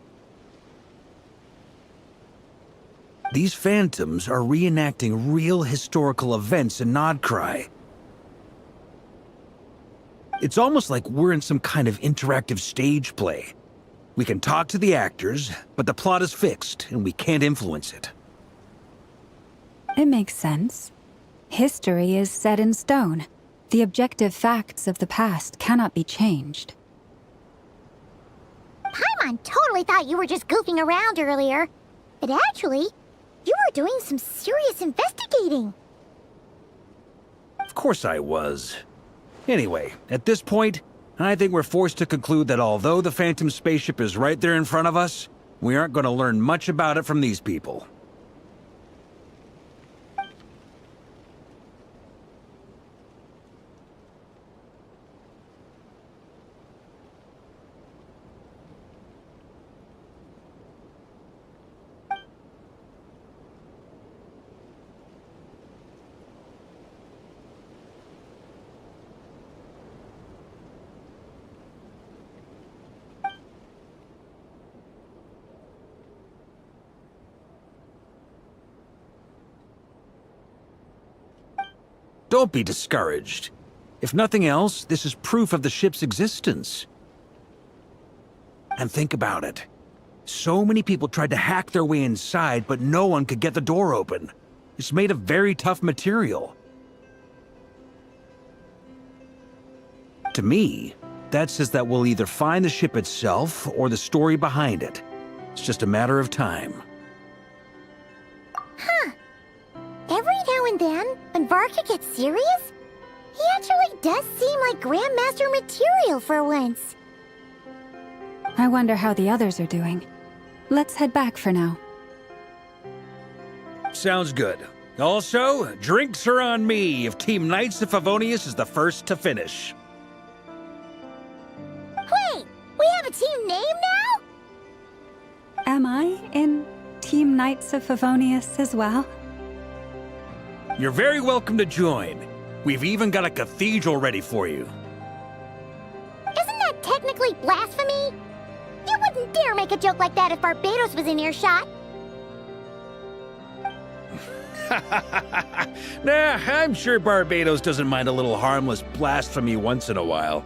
These phantoms are reenacting real historical events in Nodcry. It's almost like we're in some kind of interactive stage play. We can talk to the actors, but the plot is fixed, and we can't influence it. It makes sense. History is set in stone. The objective facts of the past cannot be changed. Paimon totally thought you were just goofing around earlier. But actually, you were doing some serious investigating. Of course I was. Anyway, at this point, I think we're forced to conclude that although the Phantom spaceship is right there in front of us, we aren't going to learn much about it from these people. Don't be discouraged. If nothing else, this is proof of the ship's existence. And think about it. So many people tried to hack their way inside, but no one could get the door open. It's made of very tough material. To me, that says that we'll either find the ship itself or the story behind it. It's just a matter of time. Huh. Every now and then, when Varka gets serious, he actually does seem like Grandmaster material for once. I wonder how the others are doing. Let's head back for now. Sounds good. Also, drinks are on me if Team Knights of Favonius is the first to finish. Wait, we have a team name now? Am I in Team Knights of Favonius as well? You're very welcome to join. We've even got a cathedral ready for you. Isn't that technically blasphemy? You wouldn't dare make a joke like that if Barbados was in earshot. Nah, I'm sure Barbados doesn't mind a little harmless blasphemy once in a while.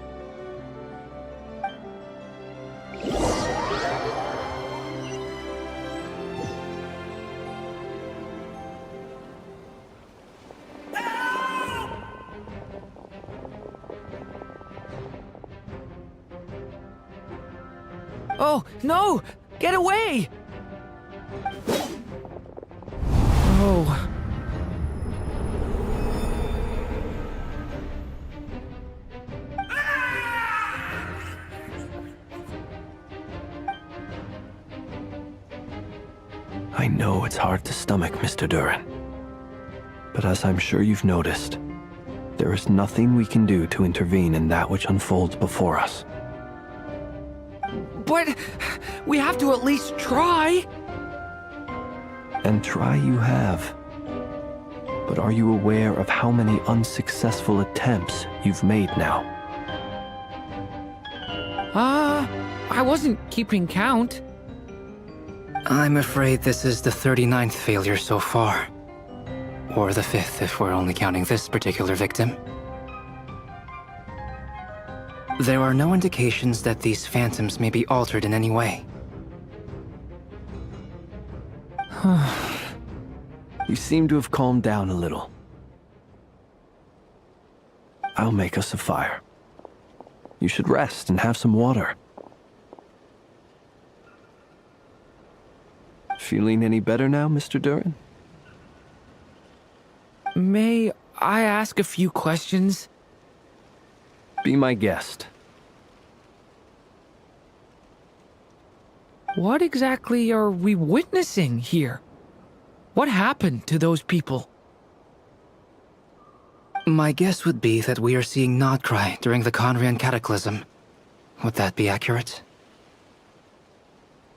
Oh, no! Get away! Oh. I know it's hard to stomach, Mr. Duran. But as I'm sure you've noticed, there is nothing we can do to intervene in that which unfolds before us. But we have to at least try. And try you have. But are you aware of how many unsuccessful attempts you've made now? I wasn't keeping count. I'm afraid this is the 39th failure so far. Or the 5th if we're only counting this particular victim. There are no indications that these phantoms may be altered in any way. You seem to have calmed down a little. I'll make us a fire. You should rest and have some water. Feeling any better now, Mr. Duran? May I ask a few questions? Be my guest. What exactly are we witnessing here? What happened to those people? My guess would be that we are seeing Nodcry during the Conrian Cataclysm. Would that be accurate?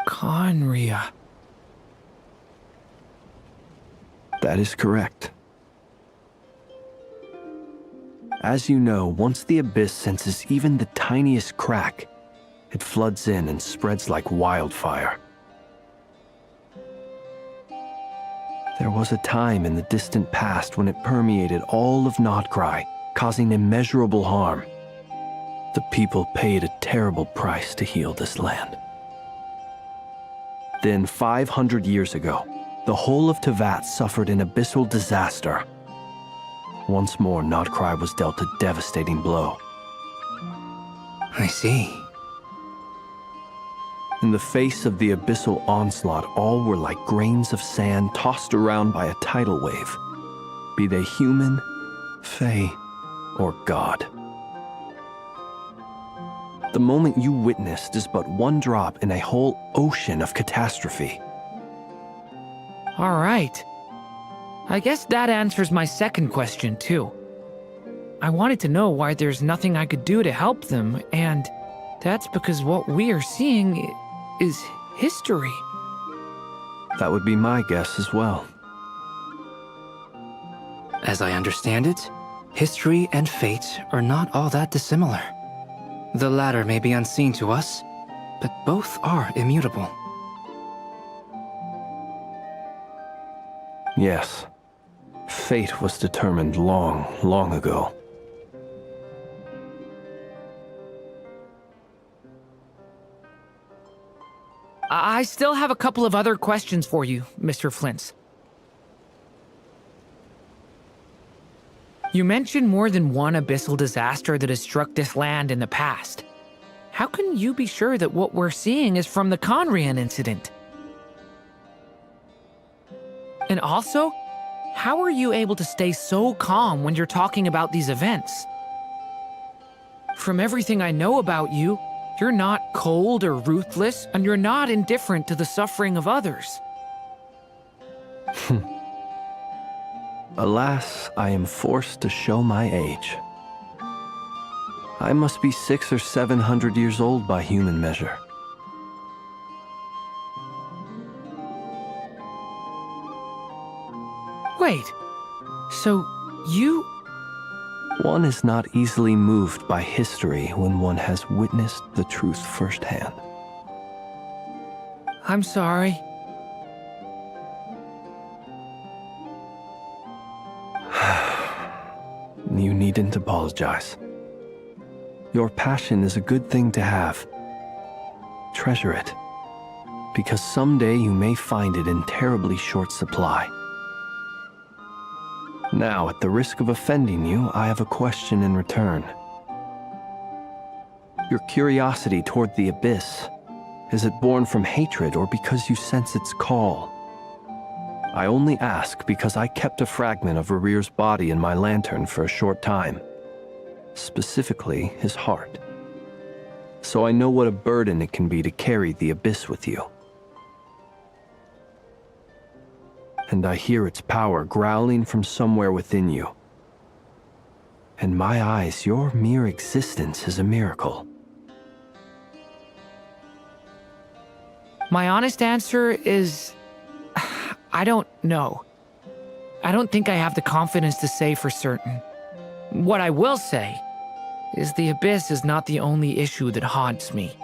Conria. That is correct. As you know, once the Abyss senses even the tiniest crack, it floods in and spreads like wildfire. There was a time in the distant past when it permeated all of Nodcry, causing immeasurable harm. The people paid a terrible price to heal this land. Then, 500 years ago, the whole of Teyvat suffered an abyssal disaster. Once more, Nodcry was dealt a devastating blow. I see. In the face of the abyssal onslaught, all were like grains of sand tossed around by a tidal wave, be they human, fae, or god. The moment you witnessed is but one drop in a whole ocean of catastrophe. All right. I guess that answers my second question, too. I wanted to know why there's nothing I could do to help them, and that's because what we are seeing is history. That would be my guess as well. As I understand it, history and fate are not all that dissimilar. The latter may be unseen to us, but both are immutable. Yes. Fate was determined long, long ago. I still have a couple of other questions for you, Mr. Flint's. You mentioned more than one abyssal disaster that has struck this land in the past. How can you be sure that what we're seeing is from the Conrian incident? And also, how are you able to stay so calm when you're talking about these events? From everything I know about you, you're not cold or ruthless, and you're not indifferent to the suffering of others. Alas, I am forced to show my age. I must be 600 or 700 years old by human measure. Wait, so you... One is not easily moved by history when one has witnessed the truth firsthand. I'm sorry. You needn't apologize. Your passion is a good thing to have. Treasure it, because someday you may find it in terribly short supply. Now, at the risk of offending you, I have a question in return. Your curiosity toward the Abyss, is it born from hatred or because you sense its call? I only ask because I kept a fragment of Rerear's body in my lantern for a short time. Specifically, his heart. So I know what a burden it can be to carry the Abyss with you. And I hear its power growling from somewhere within you. In my eyes, your mere existence is a miracle. My honest answer is... I don't know. I don't think I have the confidence to say for certain. What I will say is the Abyss is not the only issue that haunts me.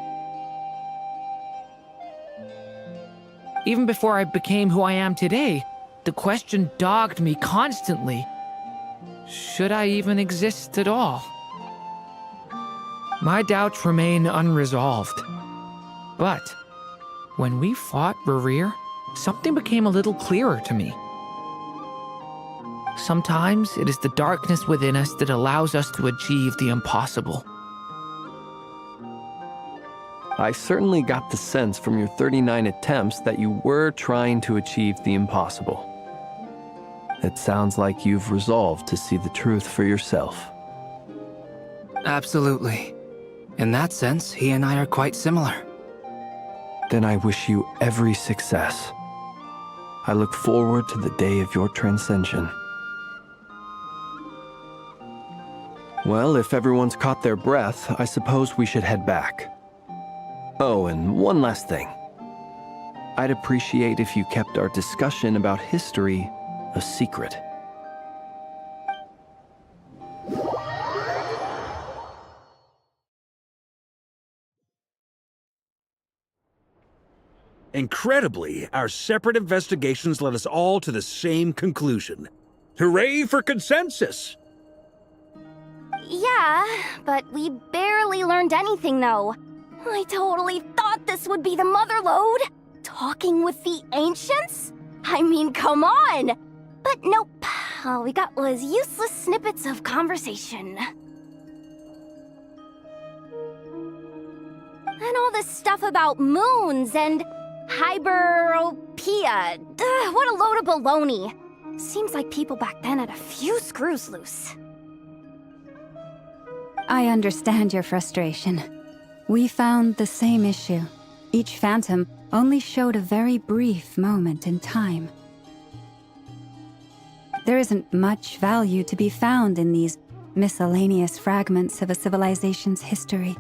Even before I became who I am today, the question dogged me constantly. Should I even exist at all? My doubts remain unresolved. But when we fought Rerir, something became a little clearer to me. Sometimes it is the darkness within us that allows us to achieve the impossible. I certainly got the sense from your 39 attempts that you were trying to achieve the impossible. It sounds like you've resolved to see the truth for yourself. Absolutely. In that sense, he and I are quite similar. Then I wish you every success. I look forward to the day of your transcension. Well, if everyone's caught their breath, I suppose we should head back. Oh, and one last thing. I'd appreciate if you kept our discussion about history a secret. Incredibly, our separate investigations led us all to the same conclusion. Hooray for consensus! Yeah, but we barely learned anything, though. I totally thought this would be the mother lode. Talking with the ancients? I mean, come on! But nope. All we got was useless snippets of conversation. And all this stuff about moons and hyperopia. What a load of baloney. Seems like people back then had a few screws loose. I understand your frustration. We found the same issue. Each phantom only showed a very brief moment in time. There isn't much value to be found in these miscellaneous fragments of a civilization's history,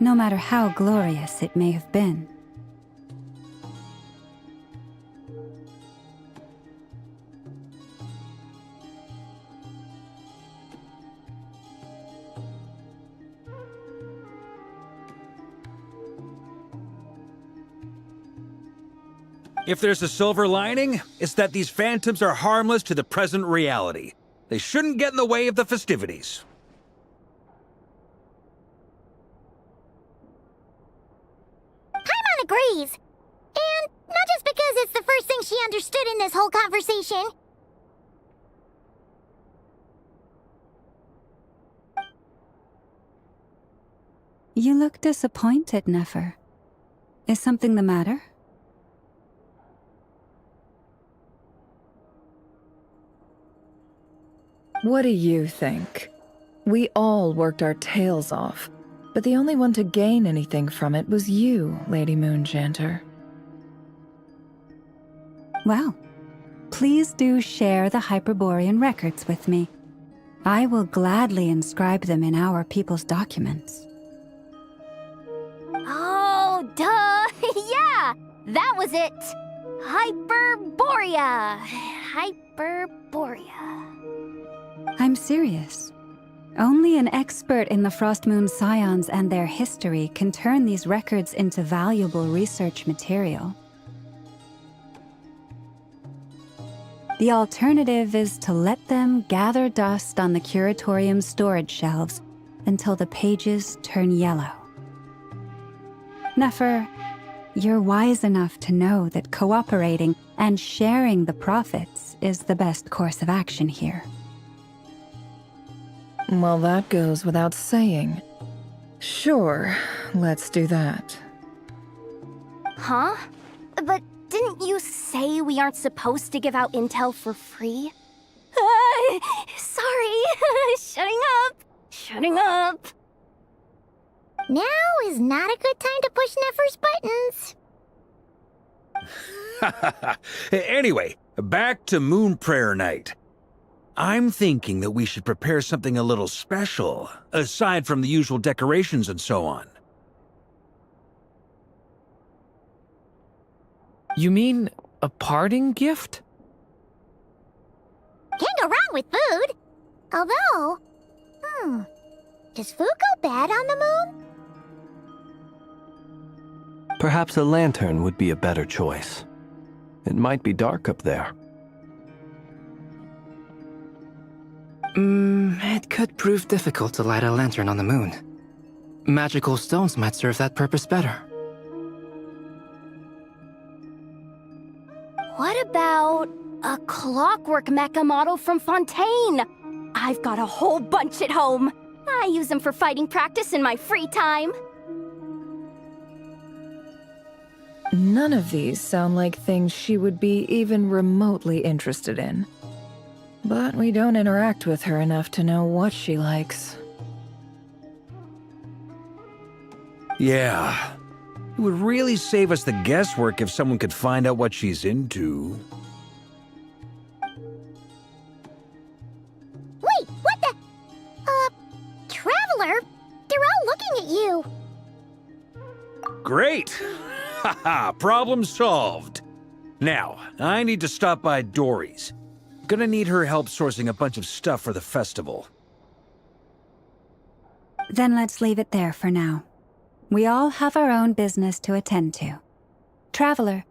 no matter how glorious it may have been. If there's a silver lining, it's that these phantoms are harmless to the present reality. They shouldn't get in the way of the festivities. Paimon agrees. And not just because it's the first thing she understood in this whole conversation. You look disappointed, Nefer. Is something the matter? What do you think? We all worked our tails off, but the only one to gain anything from it was you, Lady Moonjanter. Well, please do share the Hyperborean records with me. I will gladly inscribe them in our people's documents. Oh, duh! Yeah! That was it! Hyperborea! Hyperborea. I'm serious. Only an expert in the Frost Moon Scions and their history can turn these records into valuable research material. The alternative is to let them gather dust on the Curatorium's storage shelves until the pages turn yellow. Nefer, you're wise enough to know that cooperating and sharing the profits is the best course of action here. Well, that goes without saying. Sure, let's do that. Huh? But didn't you say we aren't supposed to give out intel for free? Sorry. Shutting up. Shutting up. Now is not a good time to push Nefer's buttons. Anyway, back to Moon Prayer Night. I'm thinking that we should prepare something a little special, aside from the usual decorations and so on. You mean a parting gift? Can't go wrong with food. Although, does food go bad on the moon? Perhaps a lantern would be a better choice. It might be dark up there. It could prove difficult to light a lantern on the moon. Magical stones might serve that purpose better. What about a clockwork mecha model from Fontaine? I've got a whole bunch at home. I use them for fighting practice in my free time. None of these sound like things she would be even remotely interested in. But we don't interact with her enough to know what she likes. Yeah. It would really save us the guesswork if someone could find out what she's into. Wait, what the? Traveler? They're all looking at you. Great! Haha, problem solved. Now, I need to stop by Dory's. Gonna need her help sourcing a bunch of stuff for the festival. Then let's leave it there for now. We all have our own business to attend to. Traveler,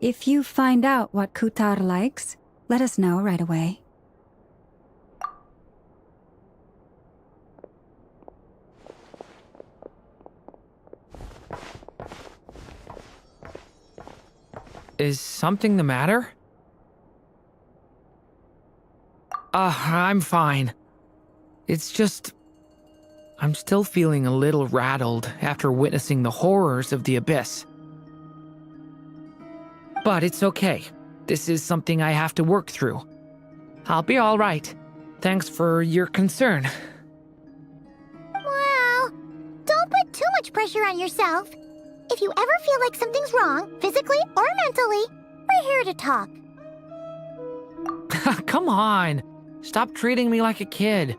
if you find out what Kutar likes, let us know right away. Is something the matter? I'm fine. It's just... I'm still feeling a little rattled after witnessing the horrors of the Abyss. But it's okay. This is something I have to work through. I'll be all right. Thanks for your concern. Well, don't put too much pressure on yourself. If you ever feel like something's wrong, physically or mentally, we're here to talk. Come on. Stop treating me like a kid.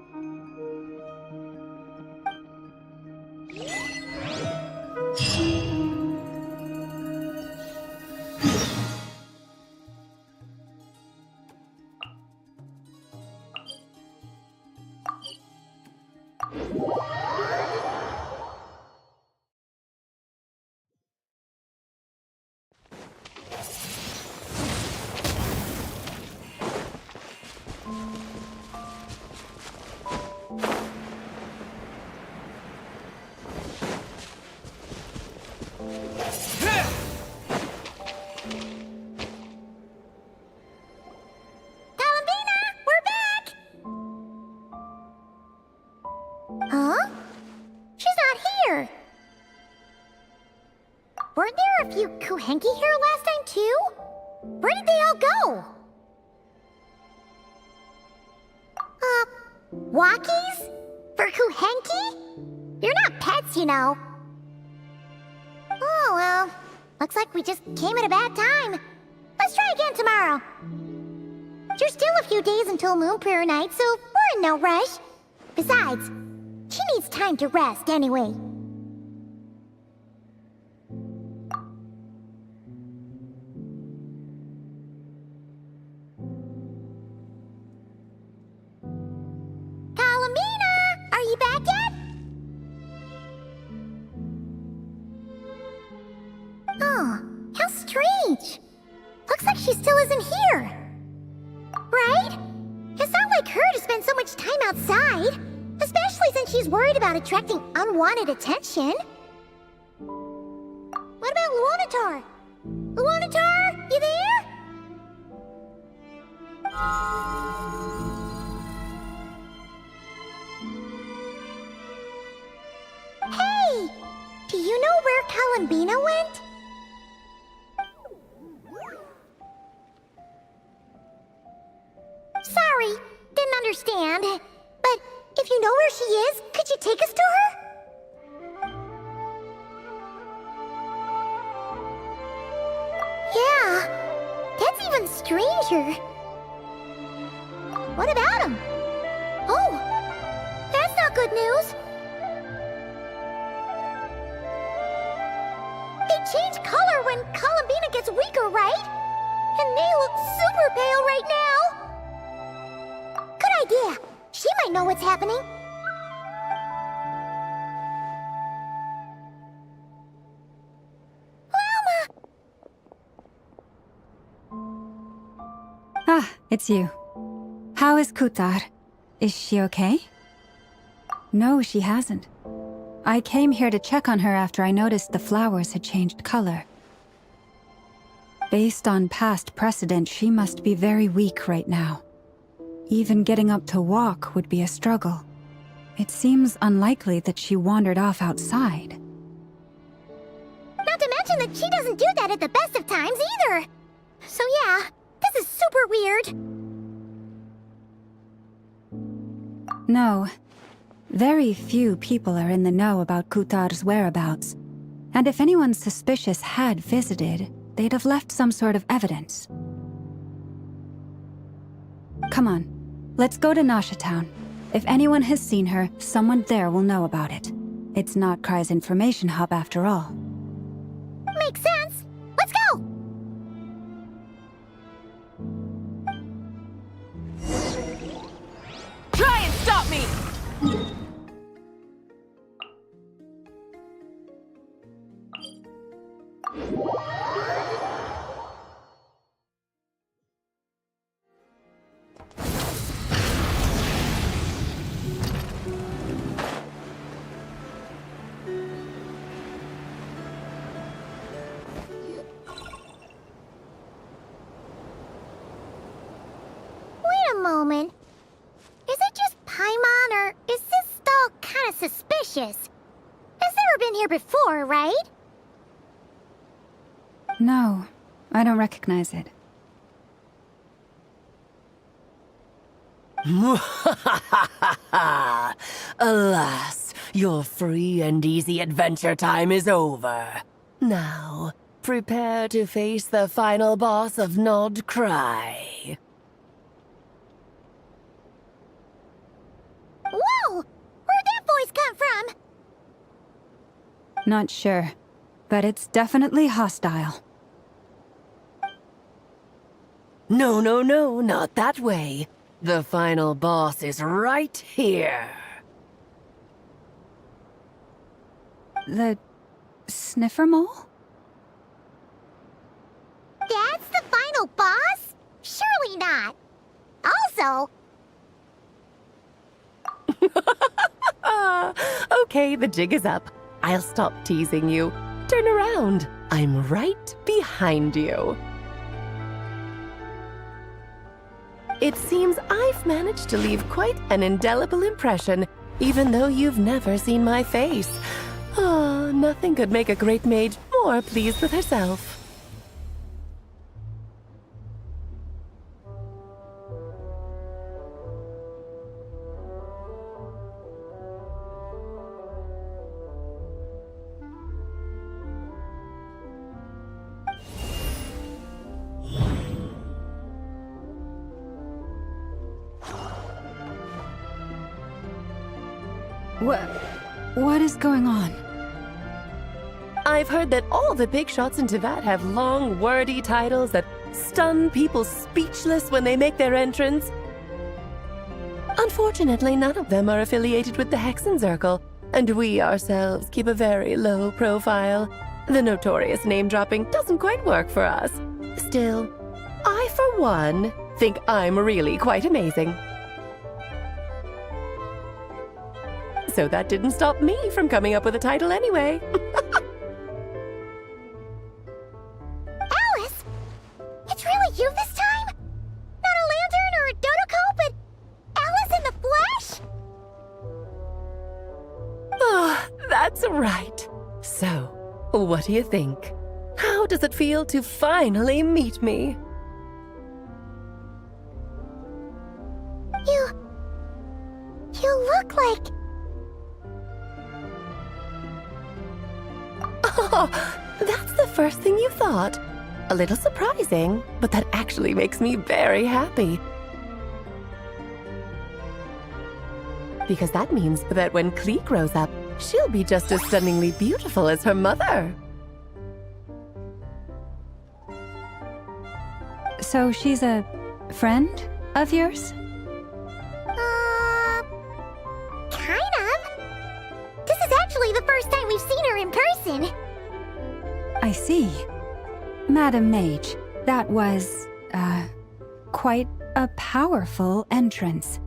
Huh? She's not here. Weren't there a few Kuhenki here last time, too? Where did they all go? Walkies? For Kuhenki? You're not pets, you know. Oh, well. Looks like we just came at a bad time. Let's try again tomorrow. There's still a few days until Moon Prayer Night, so we're in no rush. Besides, she needs time to rest anyway. Kalamina! Are you back yet? Oh, how strange. Looks like she still isn't here. Right? It's not like her to spend so much time outside. Especially since she's worried about attracting unwanted attention. What about Luonatar? Luonatar, you there? Hey! Do you know where Kalambina went? Sorry, didn't understand. But if you know where she is, could you take us to her? Yeah, that's even stranger. What about him? Oh, that's not good news. They change color when Kalambina gets weaker, right? And they look super pale right now. Good idea. She might know what's happening. Wilma! It's you. How is Kutar? Is she okay? No, she hasn't. I came here to check on her after I noticed the flowers had changed color. Based on past precedent, she must be very weak right now. Even getting up to walk would be a struggle. It seems unlikely that she wandered off outside. Not to mention that she doesn't do that at the best of times either. So yeah, this is super weird. No. Very few people are in the know about Kutar's whereabouts. And if anyone suspicious had visited, they'd have left some sort of evidence. Come on, let's go to Nasha Town. If anyone has seen her, someone there will know about it. It's not Kry's information hub after all. Makes sense. Let's go! Try and stop me! Wait a moment. Is it just Paimon, or is this stall kind of suspicious? Has never been here before, right? No, I don't recognize it. Alas, your free and easy adventure time is over. Now, prepare to face the final boss of Nod Cry. Whoa! Where'd that voice come from? Not sure, but it's definitely hostile. No, no, no, not that way. The final boss is right here. The sniffer mole? That's the final boss? Surely not. Also, Okay, the jig is up. I'll stop teasing you. Turn around. I'm right behind you. It seems I've managed to leave quite an indelible impression, even though you've never seen my face. Oh, nothing could make a great mage more pleased with herself. What is going on? I've heard that all the big shots in Teyvat have long, wordy titles that stun people speechless when they make their entrance. Unfortunately, none of them are affiliated with the Hexen Circle, and we ourselves keep a very low profile. The notorious name-dropping doesn't quite work for us. Still, I, for one, think I'm really quite amazing. So that didn't stop me from coming up with a title anyway. Alice? It's really you this time? Not a lantern or a Dodoko, but Alice in the flesh? Oh, that's right. So, what do you think? How does it feel to finally meet me? You look like... Oh, that's the first thing you thought. A little surprising, but that actually makes me very happy. Because that means that when Klee grows up, she'll be just as stunningly beautiful as her mother. So she's a friend of yours? Kind of. This is actually the first time we've seen her in person. I see. Madam Mage, that was, quite A powerful entrance.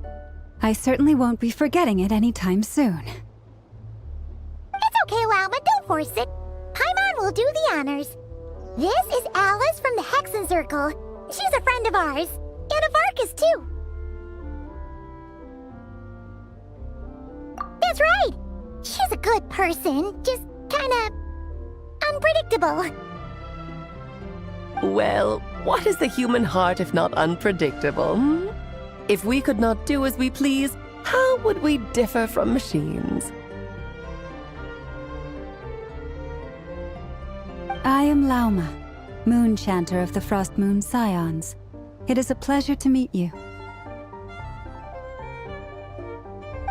I certainly won't be forgetting it anytime soon. It's okay, Lauma, don't force it. Paimon will do the honors. This is Alice from the Hexen Circle. She's a friend of ours. And of Arcus, too. That's right. She's a good person, just kinda unpredictable. Well, what is the human heart if not unpredictable? Hmm? If we could not do as we please, how would we differ from machines? I am Lauma, Moon Chanter of the Frost Moon Scions. It is a pleasure to meet you.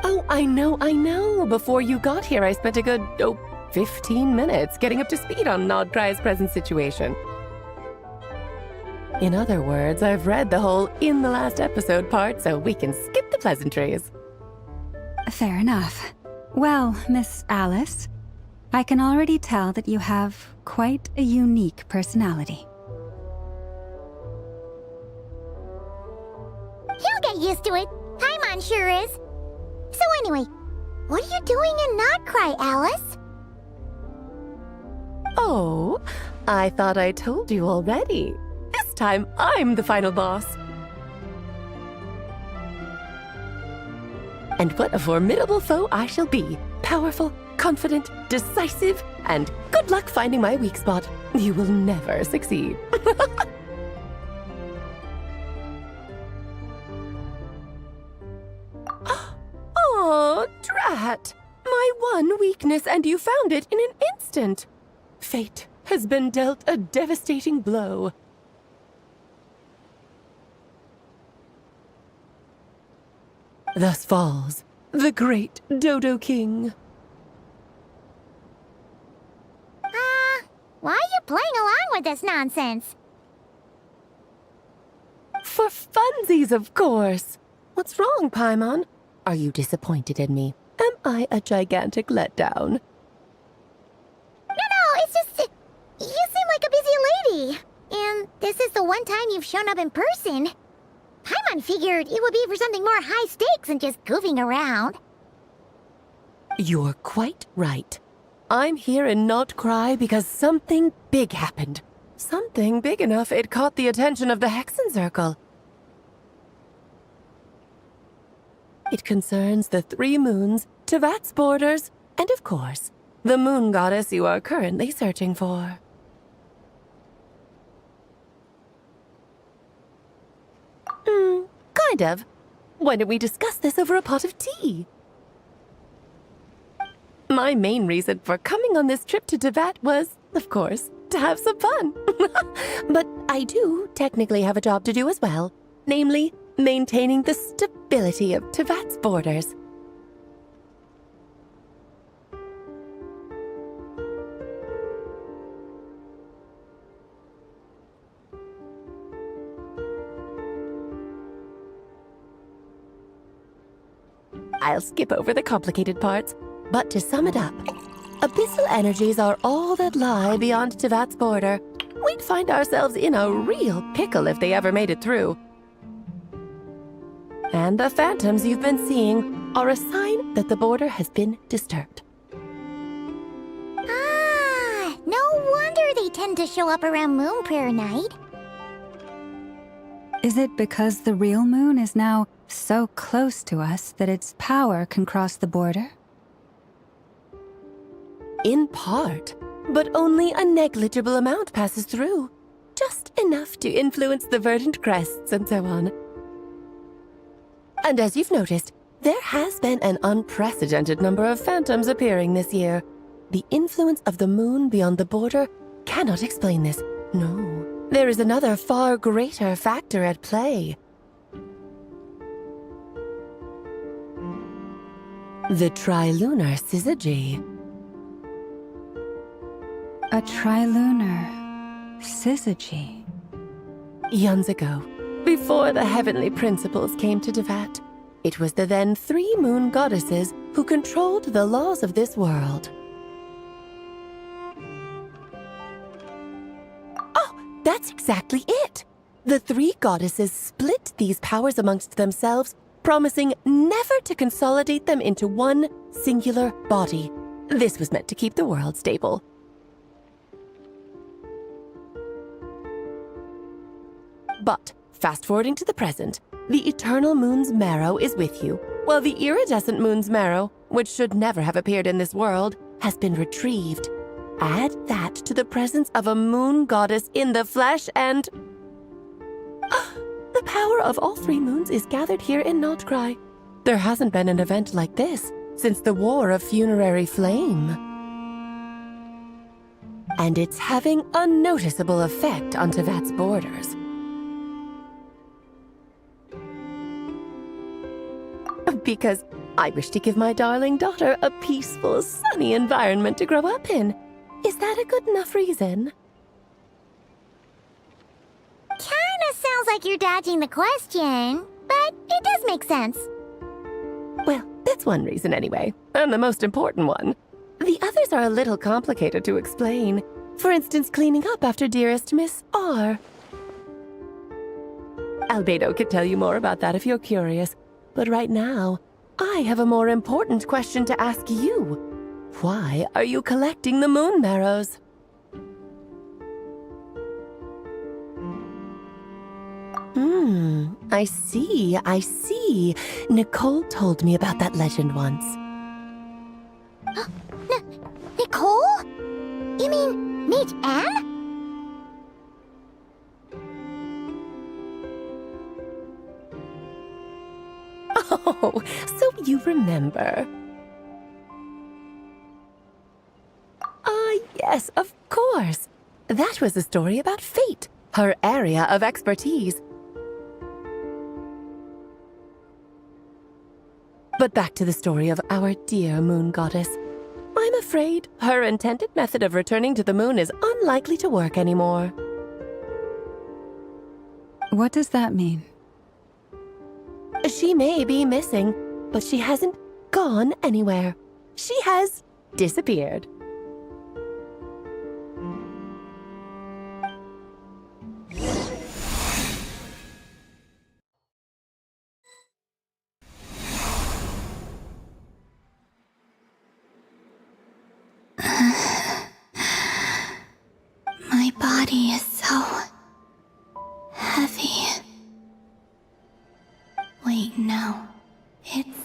Oh, I know. Before you got here, I spent a good, 15 minutes getting up to speed on Nodcry's present situation. In other words, I've read the whole in the last episode part, so we can skip the pleasantries. Fair enough. Well, Miss Alice, I can already tell that you have quite a unique personality. He'll get used to it. Paimon sure is. So anyway, what are you doing in Nodcry, Alice? Oh, I thought I told you already. This time, I'm the final boss. And what a formidable foe I shall be. Powerful, confident, decisive, and good luck finding my weak spot. You will never succeed. Oh, drat! My one weakness, and you found it in an instant. Fate has been dealt a devastating blow. Thus falls the great Dodo King. Why are you playing along with this nonsense? For funsies, of course. What's wrong, Paimon? Are you disappointed in me? Am I a gigantic letdown? No, it's just... You seem like a busy lady. And this is the one time you've shown up in person. Paimon figured it would be for something more high stakes than just goofing around. You're quite right. I'm here in Nodcry because something big happened. Something big enough it caught the attention of the Hexen Circle. It concerns the 3 moons, Tevat's borders, and of course, the moon goddess you are currently searching for. Kind of. Why don't we discuss this over a pot of tea? My main reason for coming on this trip to Tevat was, of course, to have some fun. But I do technically have a job to do as well, namely, maintaining the stability of Tevat's borders. I'll skip over the complicated parts, but to sum it up, abyssal energies are all that lie beyond Tevat's border. We'd find ourselves in a real pickle if they ever made it through. And the phantoms you've been seeing are a sign that the border has been disturbed. Ah, no wonder they tend to show up around Moon Prayer Night. Is it because the real moon is now so close to us that its power can cross the border? In part, but only a negligible amount passes through. Just enough to influence the verdant crests and so on. And as you've noticed, there has been an unprecedented number of phantoms appearing this year. The influence of the moon beyond the border cannot explain this. No, there is another far greater factor at play. The trilunar syzygy. A trilunar syzygy. Eons ago, before the heavenly principles came to Tevat, it was the then 3 moon goddesses who controlled the laws of this world. Oh, that's exactly it! The three goddesses split these powers amongst themselves, promising never to consolidate them into one singular body. This was meant to keep the world stable. But, fast-forwarding to the present, the Eternal Moon's marrow is with you, while the Iridescent Moon's marrow, which should never have appeared in this world, has been retrieved. Add that to the presence of a moon goddess in the flesh and... the power of all three moons is gathered here in Notcry. There hasn't been an event like this since the War of Funerary Flame. And it's having a noticeable effect on Tevat's borders. Because I wish to give my darling daughter a peaceful, sunny environment to grow up in. Is that a good enough reason? Kinda sounds like you're dodging the question, but it does make sense. Well, that's one reason anyway, and the most important one. The others are a little complicated to explain. For instance, cleaning up after dearest Miss R. Albedo could tell you more about that if you're curious. But right now, I have a more important question to ask you. Why are you collecting the moon marrows? I see. Nicole told me about that legend once. Nicole? You mean Mage Anne? Oh, so you remember. Yes, of course. That was a story about fate, her area of expertise. But back to the story of our dear moon goddess. I'm afraid her intended method of returning to the moon is unlikely to work anymore. What does that mean? She may be missing, but she hasn't gone anywhere. She has disappeared. My body is so heavy. Wait, no. It's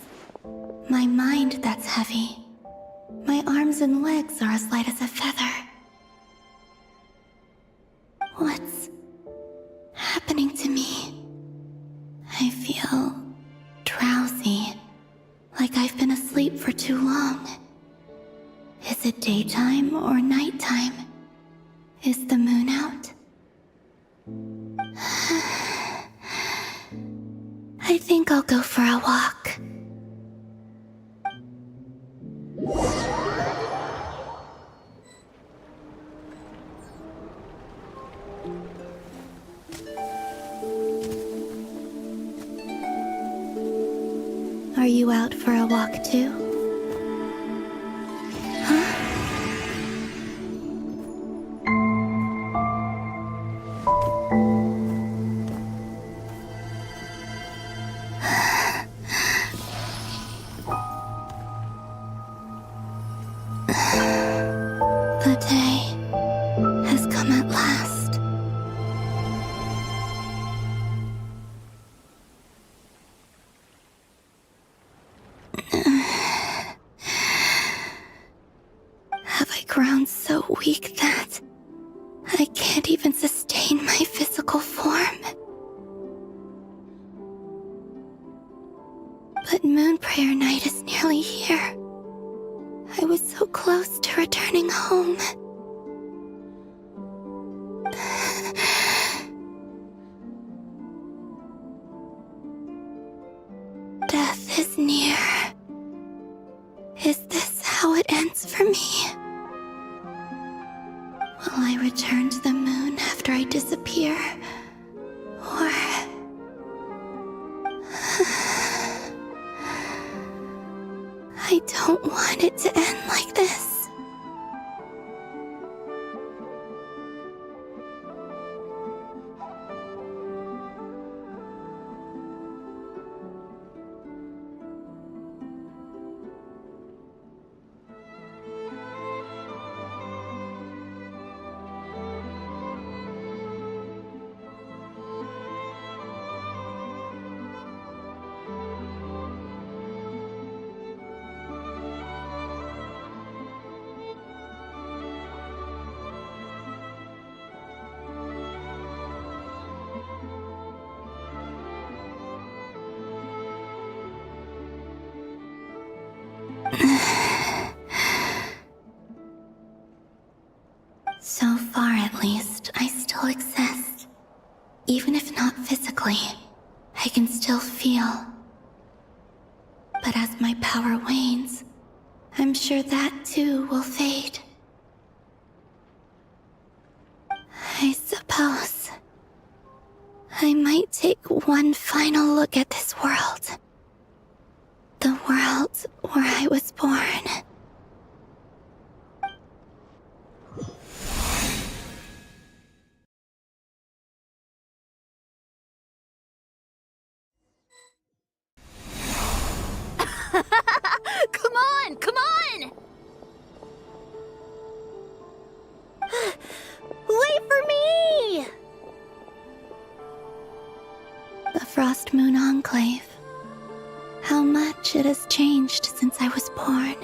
my mind that's heavy. My arms and legs are as light as a feather. What's happening to me? I feel drowsy, like I've been asleep for too long. Is it daytime or nighttime? Is the moon out? I think I'll go for a walk. Are you out for a walk too? The day has come at last. Have I grown so weak that I can't even sustain my physical form? But Moon Prayer Night is nearly here. I was so close to returning home. Death is near. Is this how it ends for me? Will I return to the moon after I disappear? Or... I don't want it to end like this. So far, at least, I still exist. Even if not physically, I can still feel. But as my power wanes, I'm sure that too will fade. I suppose I might take one final look at this world. The world where I was born. Come on, come on! Wait for me! The Frost Moon Enclave. How much it has changed since I was born.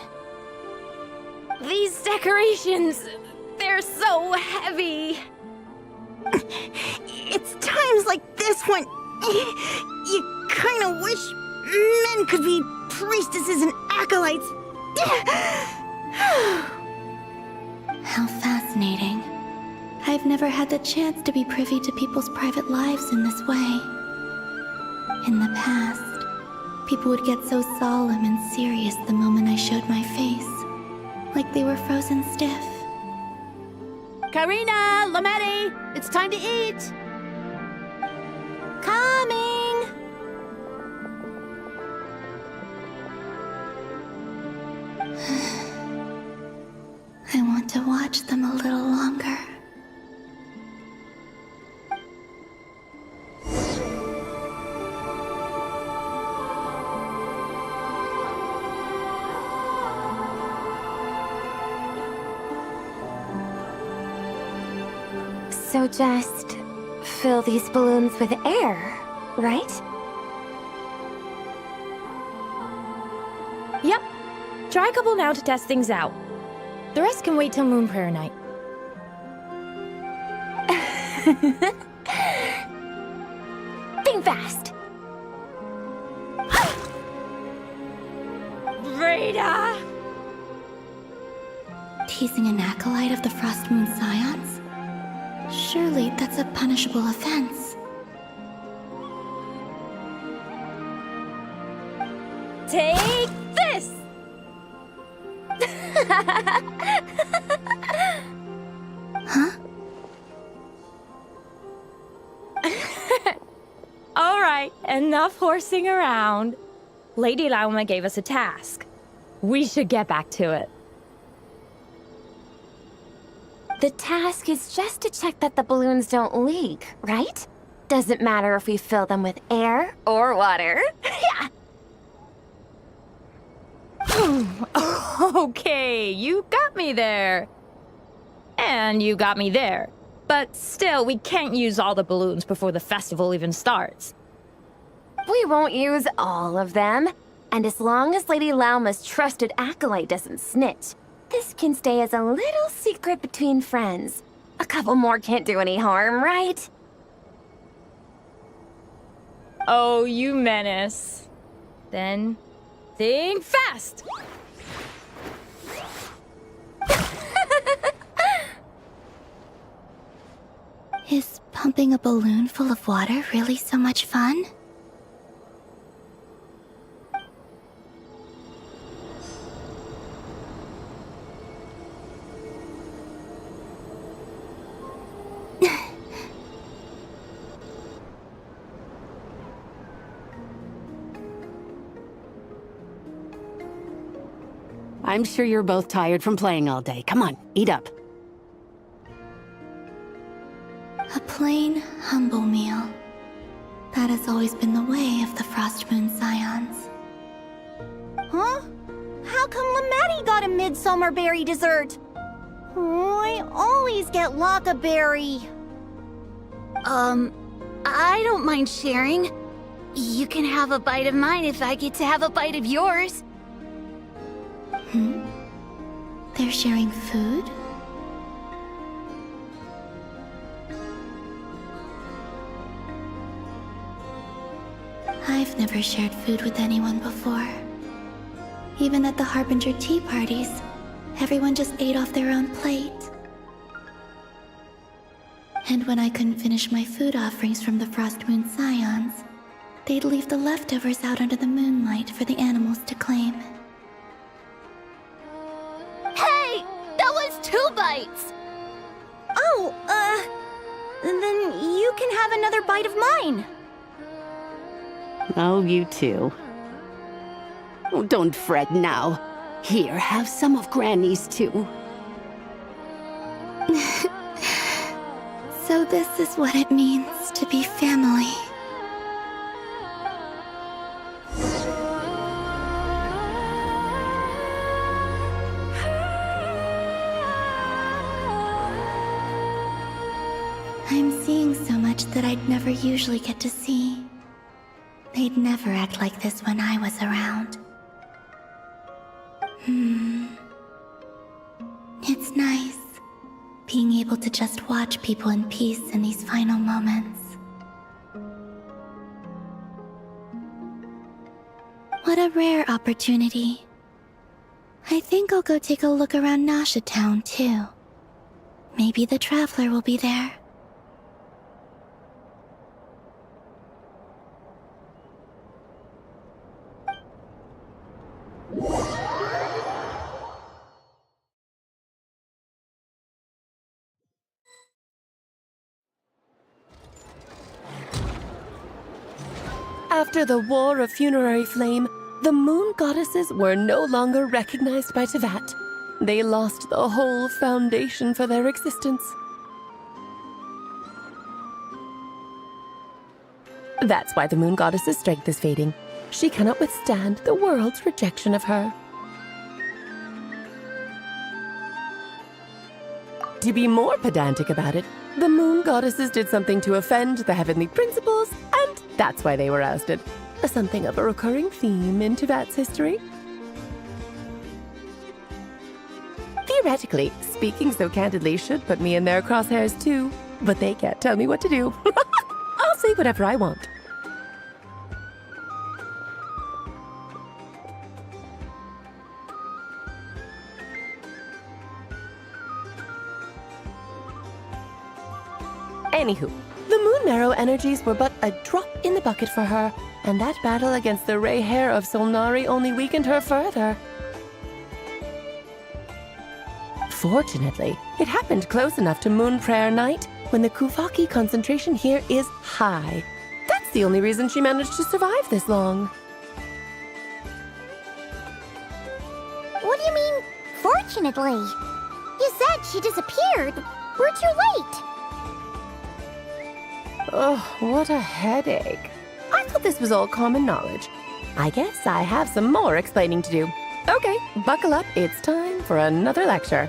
These decorations, they're so heavy. It's times like this when you kind of wish men could be priestesses and acolytes. How fascinating. I've never had the chance to be privy to people's private lives in this way. In the past, people would get so solemn and serious the moment I showed my face, like they were frozen stiff. Karina, Lametti, it's time to eat. Coming. I want to watch them a little longer. So just fill these balloons with air, right? Yep. Try a couple now to test things out. The rest can wait till Moon Prayer night. Think fast. Rita! Teasing an acolyte of the Frost Moon Scions? Surely that's a punishable offense. Take this! Huh? All right, enough horsing around. Lady Lauma gave us a task. We should get back to it. The task is just to check that the balloons don't leak, right? Doesn't matter if we fill them with air or water. Yeah. Okay, you got me there. And you got me there. But still, we can't use all the balloons before the festival even starts. We won't use all of them. And as long as Lady Lauma's trusted acolyte doesn't snitch, this can stay as a little secret between friends. A couple more can't do any harm, right? Oh, you menace. Then, think fast! Is pumping a balloon full of water really so much fun? I'm sure you're both tired from playing all day. Come on, eat up. A plain, humble meal. That has always been the way of the Frost Moon Scions. Huh? How come Lametti got a midsummer berry dessert? Oh, I always get Lockaberry. I don't mind sharing. You can have a bite of mine if I get to have a bite of yours. They're sharing food? I've never shared food with anyone before. Even at the Harbinger tea parties, everyone just ate off their own plate. And when I couldn't finish my food offerings from the Frost Moon Scions, they'd leave the leftovers out under the moonlight for the animals to claim. Hey! That was 2 bites! Oh, then you can have another bite of mine. Oh, you too. Oh, don't fret now. Here, have some of Granny's too. So this is what it means to be family. I'm seeing so much that I'd never usually get to see. They'd never act like this when I was around. It's nice, being able to just watch people in peace in these final moments. What a rare opportunity. I think I'll go take a look around Nasha Town, too. Maybe the Traveler will be there. After the War of Funerary Flame, the Moon Goddesses were no longer recognized by Tevat. They lost the whole foundation for their existence. That's why the Moon Goddess's strength is fading. She cannot withstand the world's rejection of her. To be more pedantic about it, the Moon Goddesses did something to offend the heavenly principles, and that's why they were ousted. Something of a recurring theme in Tevat's history. Theoretically, speaking so candidly should put me in their crosshairs too, but they can't tell me what to do. I'll say whatever I want. Anywho, the Moon Marrow energies were but a drop in the bucket for her, and that battle against the Ray Hair of Solnari only weakened her further. Fortunately, it happened close enough to Moon Prayer Night when the Kuvaki concentration here is high. That's the only reason she managed to survive this long. What do you mean, fortunately? You said she disappeared. We're too late. Oh, what a headache. I thought this was all common knowledge. I guess I have some more explaining to do. Okay, buckle up. It's time for another lecture.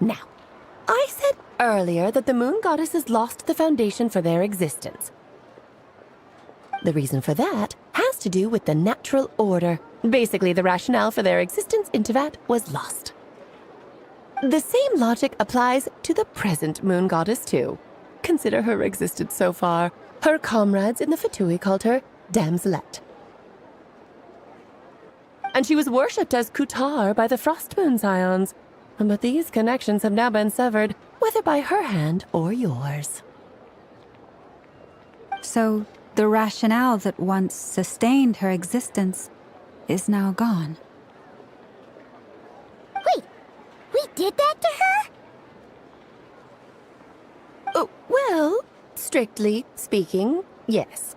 Now, I said earlier that the Moon Goddesses lost the foundation for their existence. The reason for that has to do with the natural order. Basically, the rationale for their existence in Tevat was lost. The same logic applies to the present Moon Goddess, too. Consider her existence so far. Her comrades in the Fatui called her Damselette. And she was worshipped as Kutar by the Frost Moon Scions. But these connections have now been severed, whether by her hand or yours. So, the rationale that once sustained her existence is now gone. Wait, we did that to her? Oh, well, strictly speaking, yes.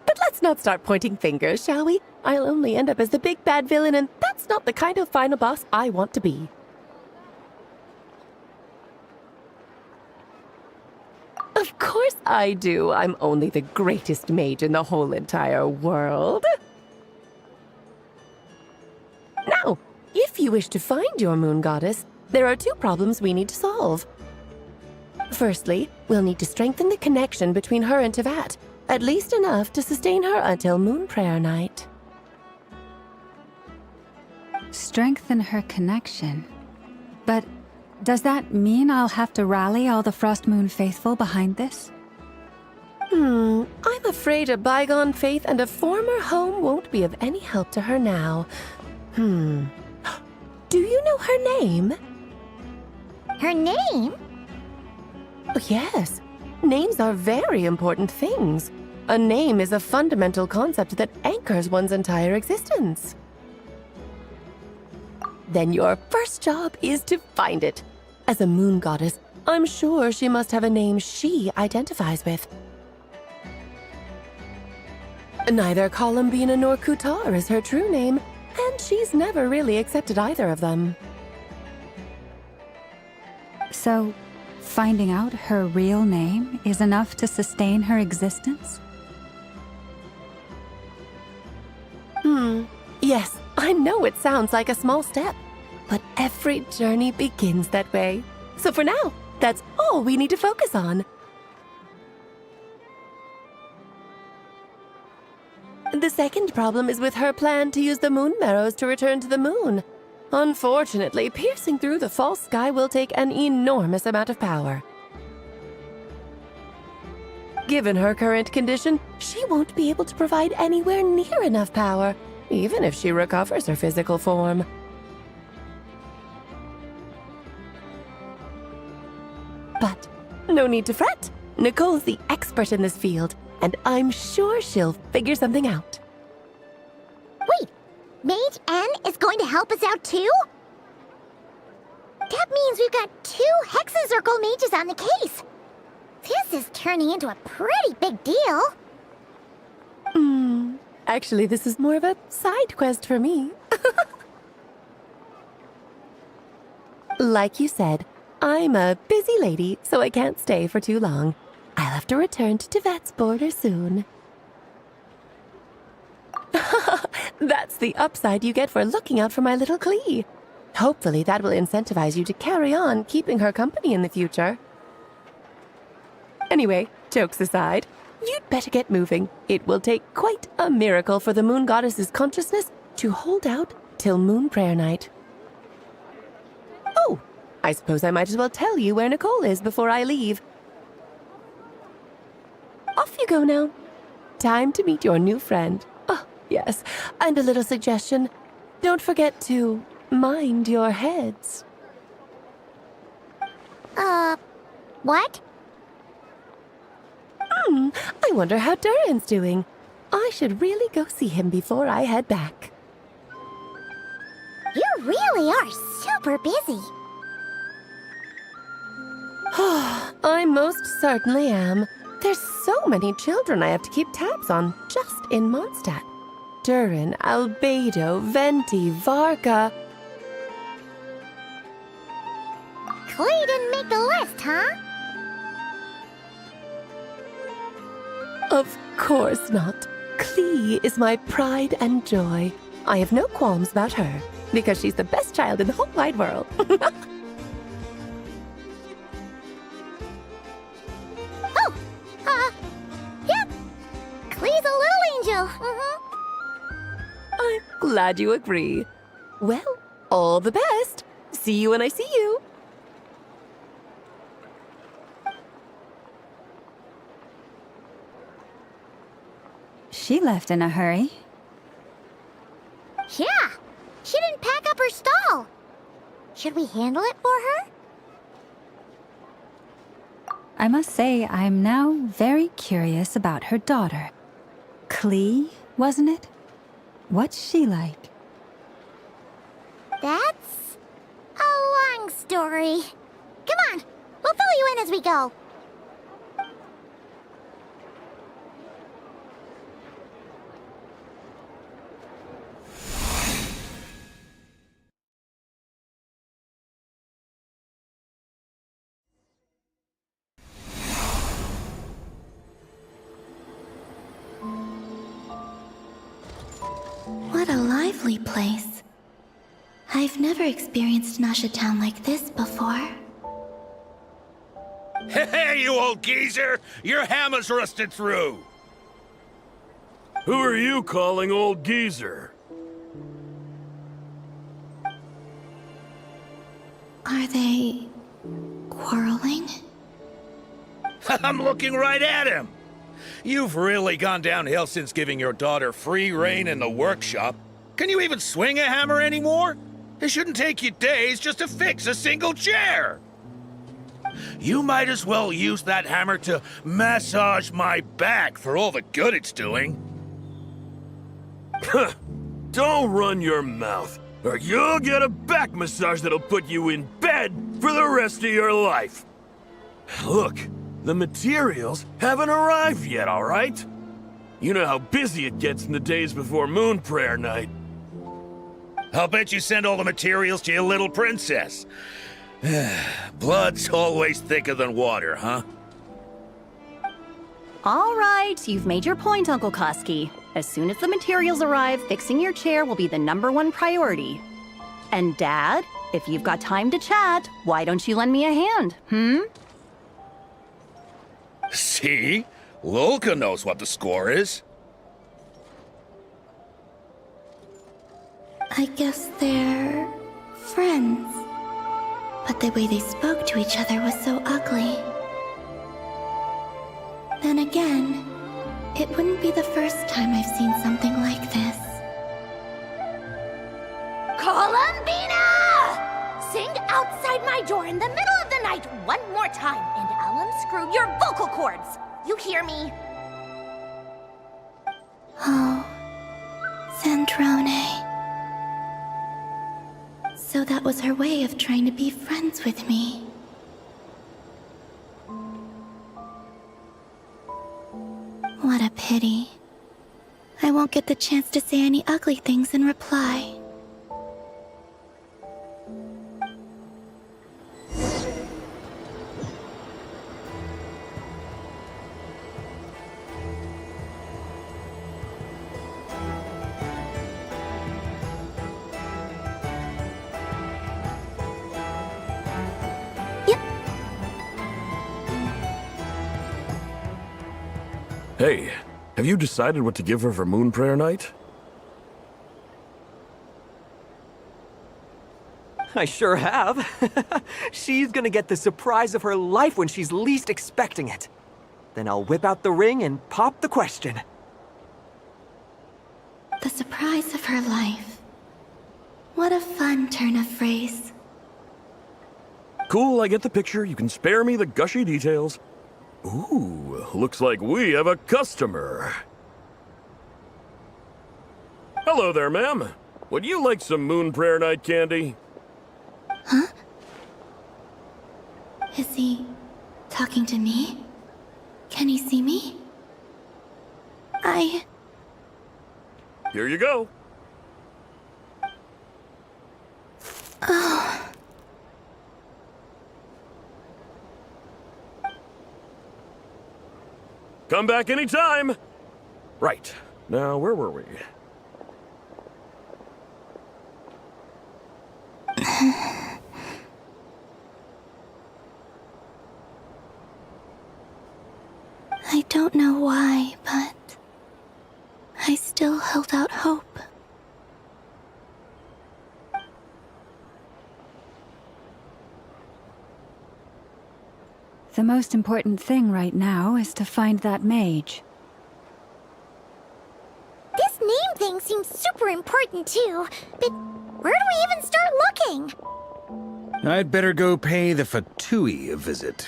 But let's not start pointing fingers, shall we? I'll only end up as the big bad villain, and that's not the kind of final boss I want to be. Of course I do. I'm only the greatest mage in the whole entire world. Now, if you wish to find your Moon Goddess, there are 2 problems we need to solve. Firstly, we'll need to strengthen the connection between her and Tevat, at least enough to sustain her until Moon Prayer Night. Strengthen her connection. But does that mean I'll have to rally all the Frost Moon faithful behind this? I'm afraid a bygone faith and a former home won't be of any help to her now. Do you know her name? Her name? Oh, yes. Names are very important things. A name is a fundamental concept that anchors one's entire existence. Then your first job is to find it. As a moon goddess, I'm sure she must have a name she identifies with. Neither Columbina nor Kutar is her true name, and she's never really accepted either of them. So, finding out her real name is enough to sustain her existence? Yes, I know it sounds like a small step, but every journey begins that way. So for now, that's all we need to focus on. The second problem is with her plan to use the moon marrows to return to the moon. Unfortunately, piercing through the false sky will take an enormous amount of power. Given her current condition, she won't be able to provide anywhere near enough power, even if she recovers her physical form. But no need to fret. Nicole's the expert in this field, and I'm sure she'll figure something out. Wait, Mage N is going to help us out too? That means we've got 2 Hexacircle mages on the case. This is turning into a pretty big deal. Actually, this is more of a side quest for me. Like you said, I'm a busy lady, so I can't stay for too long. I'll have to return to Tivet's border soon. That's the upside you get for looking out for my little Klee. Hopefully that will incentivize you to carry on keeping her company in the future. Anyway, jokes aside, you'd better get moving. It will take quite a miracle for the moon goddess's consciousness to hold out till moon prayer night. Oh, I suppose I might as well tell you where Nicole is before I leave. Off you go now. Time to meet your new friend. Oh, yes, and a little suggestion. Don't forget to mind your heads. What? I wonder how Durin's doing. I should really go see him before I head back. You really are super busy. I most certainly am. There's so many children I have to keep tabs on just in Mondstadt. Durin, Albedo, Venti, Varga. Klee didn't make the list, huh? Of course not. Klee is my pride and joy. I have no qualms about her, because she's the best child in the whole wide world. Yep. Klee's a little angel. I'm glad you agree. Well, all the best. See you when I see you. She left in a hurry. Yeah, she didn't pack up her stall. Should we handle it for her? I must say, I'm now very curious about her daughter. Klee, wasn't it? What's she like? That's a long story. Come on, we'll fill you in as we go. What a lively place. I've never experienced Nasha Town like this before. Hey, you old geezer! Your hammer's rusted through! Who are you calling old geezer? Are they quarreling? I'm looking right at him! You've really gone downhill since giving your daughter free rein in the workshop. Can you even swing a hammer anymore? It shouldn't take you days just to fix a single chair. You might as well use that hammer to massage my back for all the good it's doing. Don't run your mouth, or you'll get a back massage that'll put you in bed for the rest of your life. Look, the materials haven't arrived yet, all right? You know how busy it gets in the days before Moon Prayer Night. I'll bet you send all the materials to your little princess. Blood's always thicker than water, huh? All right, you've made your point, Uncle Koski. As soon as the materials arrive, fixing your chair will be the #1 priority. And Dad, if you've got time to chat, why don't you lend me a hand, See? Lolka knows what the score is. I guess they're friends. But the way they spoke to each other was so ugly. Then again, it wouldn't be the first time I've seen something like this. Columbina! Sing outside my door in the middle of the night one more time, and I'll unscrew your vocal cords. You hear me? Oh, Sandrone. So that was her way of trying to be friends with me. What a pity. I won't get the chance to say any ugly things in reply. Hey, have you decided what to give her for Moon Prayer Night? I sure have. She's gonna get the surprise of her life when she's least expecting it. Then I'll whip out the ring and pop the question. The surprise of her life. What a fun turn of phrase. Cool, I get the picture. You can spare me the gushy details. Ooh, looks like we have a customer. Hello there, ma'am. Would you like some Moon Prayer Night candy? Huh? Is he talking to me? Can he see me? Here you go. Oh. Come back anytime. Right. Now, where were we? I don't know why, but I still held out hope. The most important thing right now is to find that mage. This name thing seems super important too, but where do we even start looking? I'd better go pay the Fatui a visit.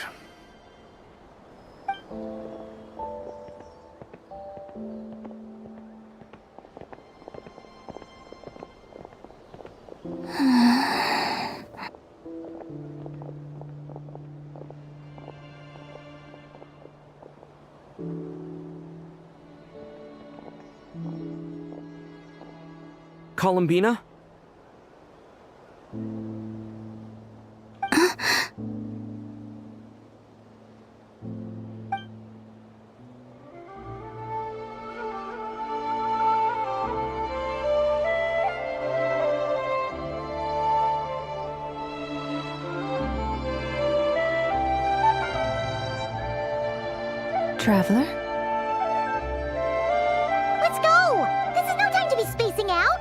Columbina? Traveler? Let's go! This is no time to be spacing out!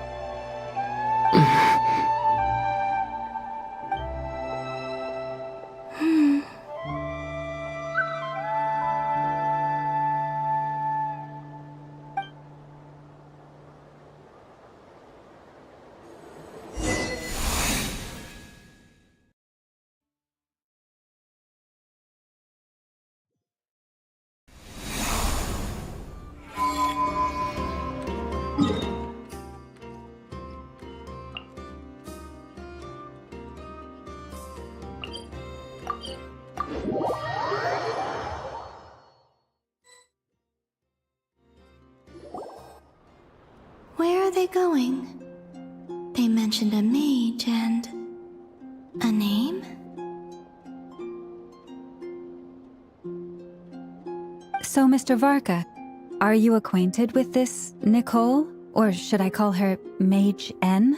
Where are they going? They mentioned a mage and... a name? So, Mr. Varka, are you acquainted with this Nicole? Or should I call her Mage N?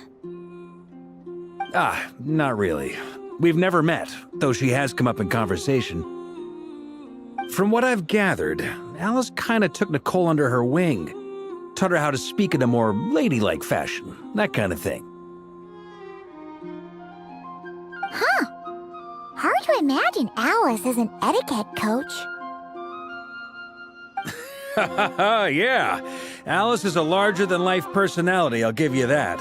Not really. We've never met, though she has come up in conversation. From what I've gathered, Alice kinda took Nicole under her wing. Taught her how to speak in a more ladylike fashion, that kind of thing. Huh. Hard to imagine Alice as an etiquette coach. Yeah, Alice is a larger-than-life personality, I'll give you that.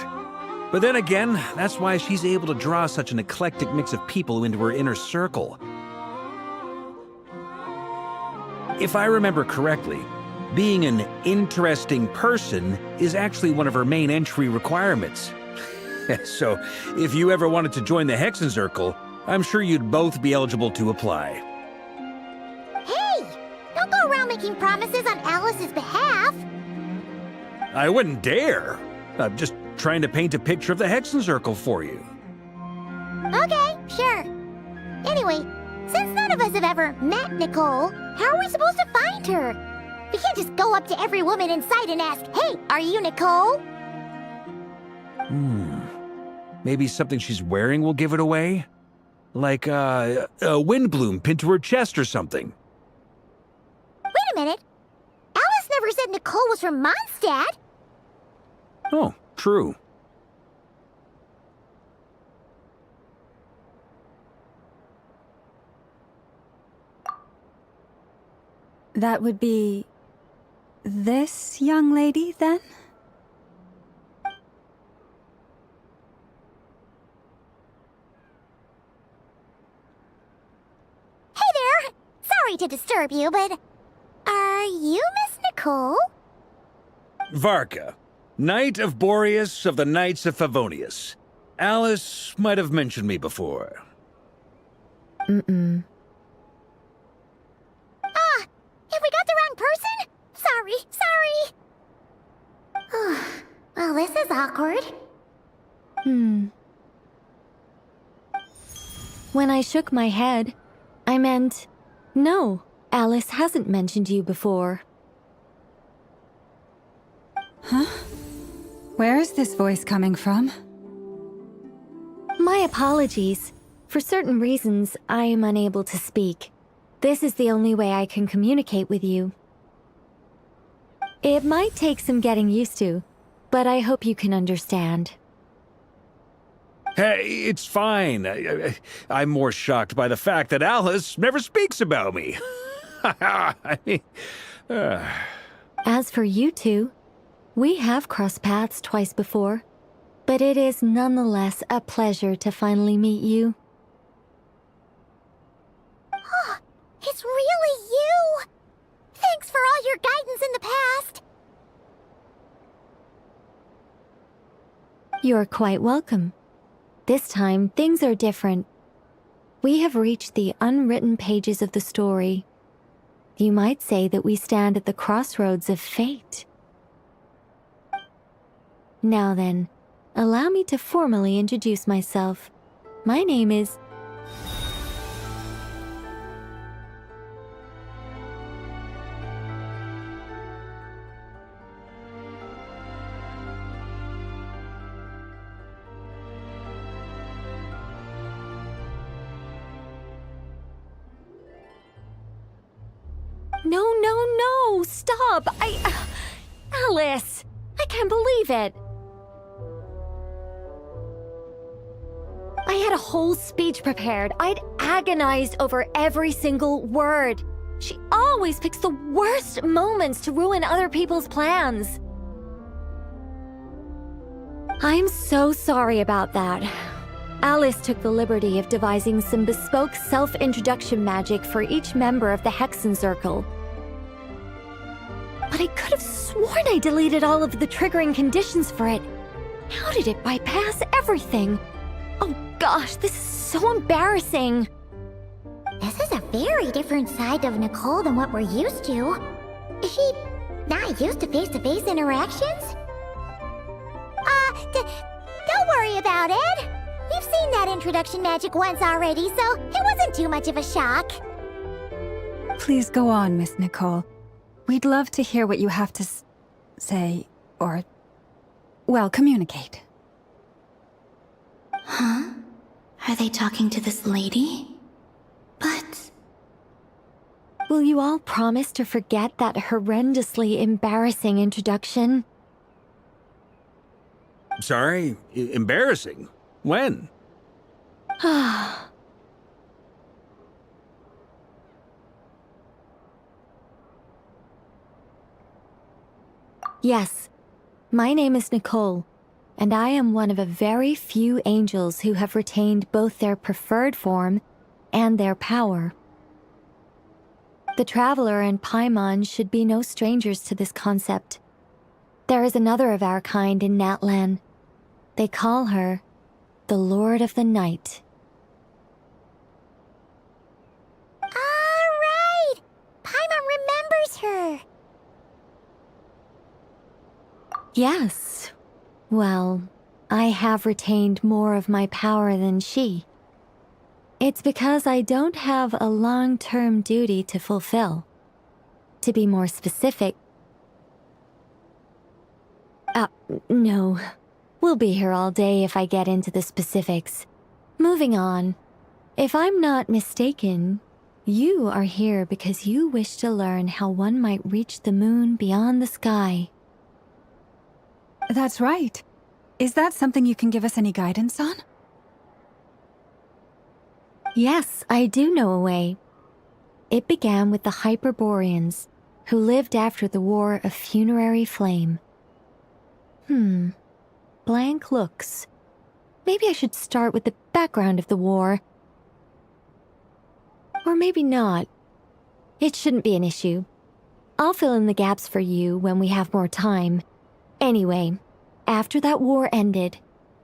But then again, that's why she's able to draw such an eclectic mix of people into her inner circle. If I remember correctly, being an interesting person is actually one of her main entry requirements. So, if you ever wanted to join the Hexenzirkel, I'm sure you'd both be eligible to apply. Hey! Don't go around making promises on Alice's behalf! I wouldn't dare. I'm just trying to paint a picture of the Hexenzirkel for you. Okay, sure. Anyway, since none of us have ever met Nicole, how are we supposed to find her? We can't just go up to every woman in sight and ask, "Hey, are you Nicole?" Maybe something she's wearing will give it away? Like, a windbloom pinned to her chest or something. Wait a minute. Alice never said Nicole was from Mondstadt. Oh, true. That would be... this young lady, then? Hey there! Sorry to disturb you, but... are you Miss Nicole? Varka, Knight of Boreas of the Knights of Favonius. Alice might have mentioned me before. Mm-mm. Have we got the wrong person? Sorry. Well, this is awkward. When I shook my head, I meant, no, Alice hasn't mentioned you before. Huh? Where is this voice coming from? My apologies. For certain reasons, I am unable to speak. This is the only way I can communicate with you. It might take some getting used to, but I hope you can understand. Hey, it's fine. I'm more shocked by the fact that Alice never speaks about me. I mean, As for you two, we have crossed paths twice before, but it is nonetheless a pleasure to finally meet you. It's really you! Thanks for all your guidance in the past! You're quite welcome. This time, things are different. We have reached the unwritten pages of the story. You might say that we stand at the crossroads of fate. Now then, allow me to formally introduce myself. My name is... No, stop! Alice! I can't believe it! I had a whole speech prepared. I'd agonized over every single word. She always picks the worst moments to ruin other people's plans. I'm so sorry about that. Alice took the liberty of devising some bespoke self-introduction magic for each member of the Hexenzirkel. But I could have sworn I deleted all of the triggering conditions for it. How did it bypass everything? Oh gosh, this is so embarrassing. This is a very different side of Nicole than what we're used to. Is she not used to face-to-face interactions? Don't worry about it. We've seen that introduction magic once already, so it wasn't too much of a shock. Please go on, Miss Nicole. We'd love to hear what you have to say, or, well, communicate. Huh? Are they talking to this lady? But... Will you all promise to forget that horrendously embarrassing introduction? Sorry? Embarrassing? When? Yes, my name is Nicole, and I am one of a very few angels who have retained both their preferred form and their power. The Traveler and Paimon should be no strangers to this concept. There is another of our kind in Natlan. They call her the Lord of the Night. All right! Paimon remembers her! Yes. Well, I have retained more of my power than she. It's because I don't have a long-term duty to fulfill. To be more specific... no. We'll be here all day if I get into the specifics. Moving on. If I'm not mistaken, you are here because you wish to learn how one might reach the moon beyond the sky. That's right. Is that something you can give us any guidance on? Yes, I do know a way. It began with the Hyperboreans, who lived after the War of Funerary Flame. Blank looks. Maybe I should start with the background of the war. Or maybe not. It shouldn't be an issue. I'll fill in the gaps for you when we have more time. Anyway, after that war ended,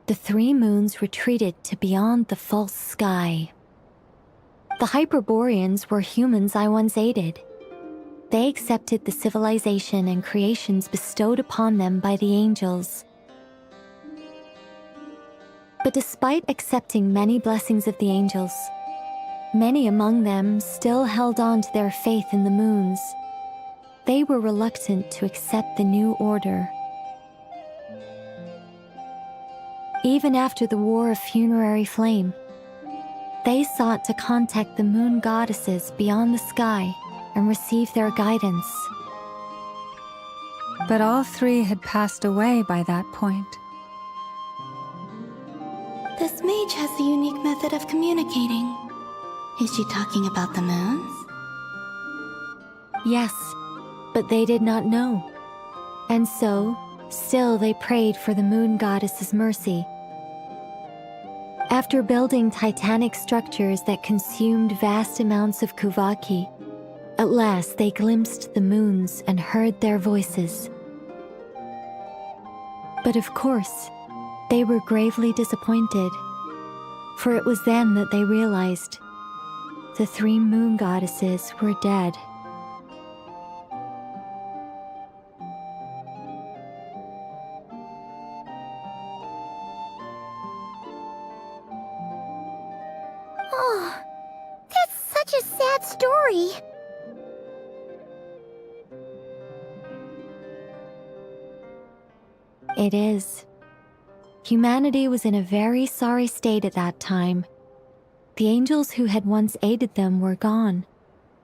the three moons retreated to beyond the false sky. The Hyperboreans were humans I once aided. They accepted the civilization and creations bestowed upon them by the angels. But despite accepting many blessings of the angels, many among them still held on to their faith in the moons. They were reluctant to accept the new order. Even after the War of Funerary Flame, they sought to contact the moon goddesses beyond the sky and receive their guidance. But all three had passed away by that point. This mage has a unique method of communicating. Is she talking about the moons? Yes, but they did not know. And so, still they prayed for the moon goddess's mercy. After building titanic structures that consumed vast amounts of Kuvaki, at last they glimpsed the moons and heard their voices. But of course, they were gravely disappointed, for it was then that they realized the three moon goddesses were dead. Oh, that's such a sad story. It is. Humanity was in a very sorry state at that time. The angels who had once aided them were gone,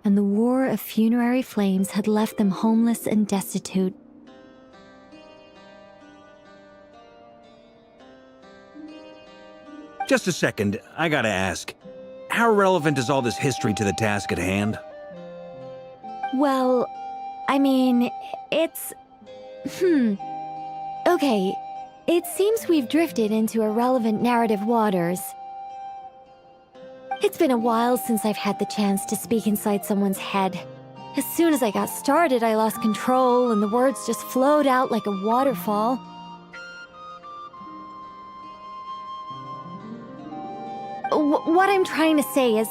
and the War of Funerary Flames had left them homeless and destitute. Just a second, I gotta ask. How relevant is all this history to the task at hand? Well, I mean, it's... Okay, it seems we've drifted into irrelevant narrative waters. It's been a while since I've had the chance to speak inside someone's head. As soon as I got started, I lost control and the words just flowed out like a waterfall. What I'm trying to say is...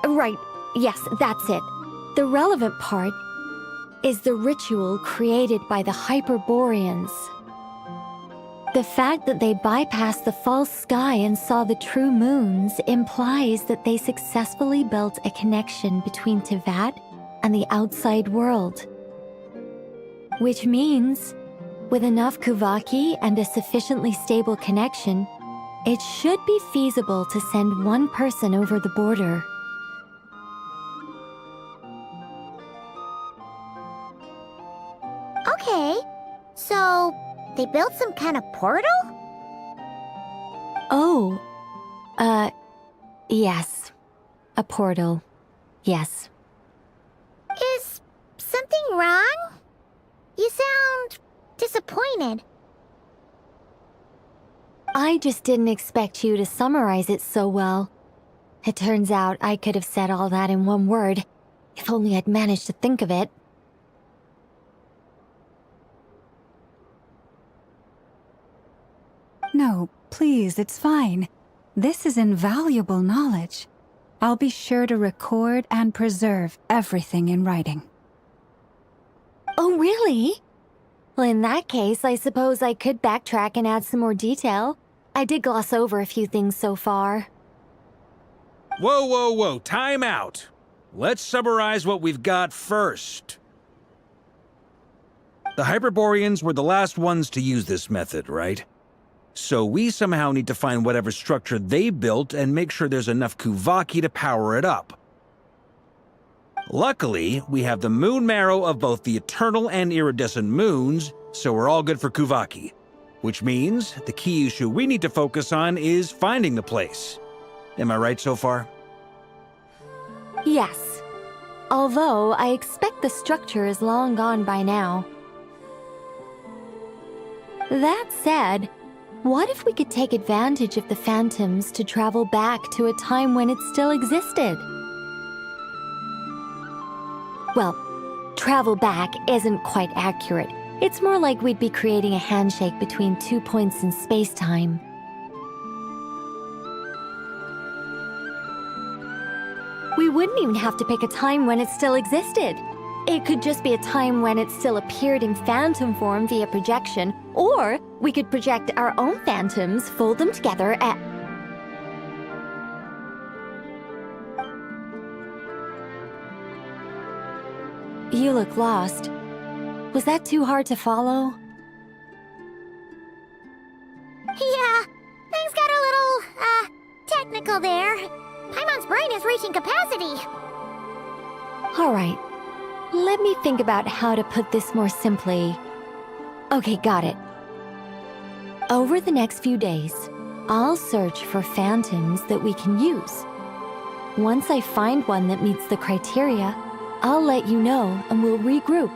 Right, yes, that's it. The relevant part is the ritual created by the Hyperboreans. The fact that they bypassed the false sky and saw the true moons implies that they successfully built a connection between Tevat and the outside world. Which means, with enough Kuvaki and a sufficiently stable connection, it should be feasible to send one person over the border. Okay, so they built some kind of portal? Oh, yes. A portal. Yes. Is something wrong? You sound disappointed. I just didn't expect you to summarize it so well. It turns out I could have said all that in one word, if only I'd managed to think of it. No, please, it's fine. This is invaluable knowledge. I'll be sure to record and preserve everything in writing. Oh, really? Well, in that case, I suppose I could backtrack and add some more detail. I did gloss over a few things so far. Whoa, whoa, whoa, time out. Let's summarize what we've got first. The Hyperboreans were the last ones to use this method, right? So we somehow need to find whatever structure they built and make sure there's enough Kuvaki to power it up. Luckily, we have the moon marrow of both the eternal and iridescent moons, so we're all good for Kuvaki. Which means the key issue we need to focus on is finding the place. Am I right so far? Yes. Although, I expect the structure is long gone by now. That said, what if we could take advantage of the phantoms to travel back to a time when it still existed? Well, travel back isn't quite accurate. It's more like we'd be creating a handshake between 2 points in space-time. We wouldn't even have to pick a time when it still existed. It could just be a time when it still appeared in phantom form via projection, or we could project our own phantoms, fold them together, and... You look lost. Was that too hard to follow? Yeah, things got a little, technical there. Paimon's brain is reaching capacity. All right. Let me think about how to put this more simply. Okay, got it. Over the next few days, I'll search for phantoms that we can use. Once I find one that meets the criteria, I'll let you know and we'll regroup.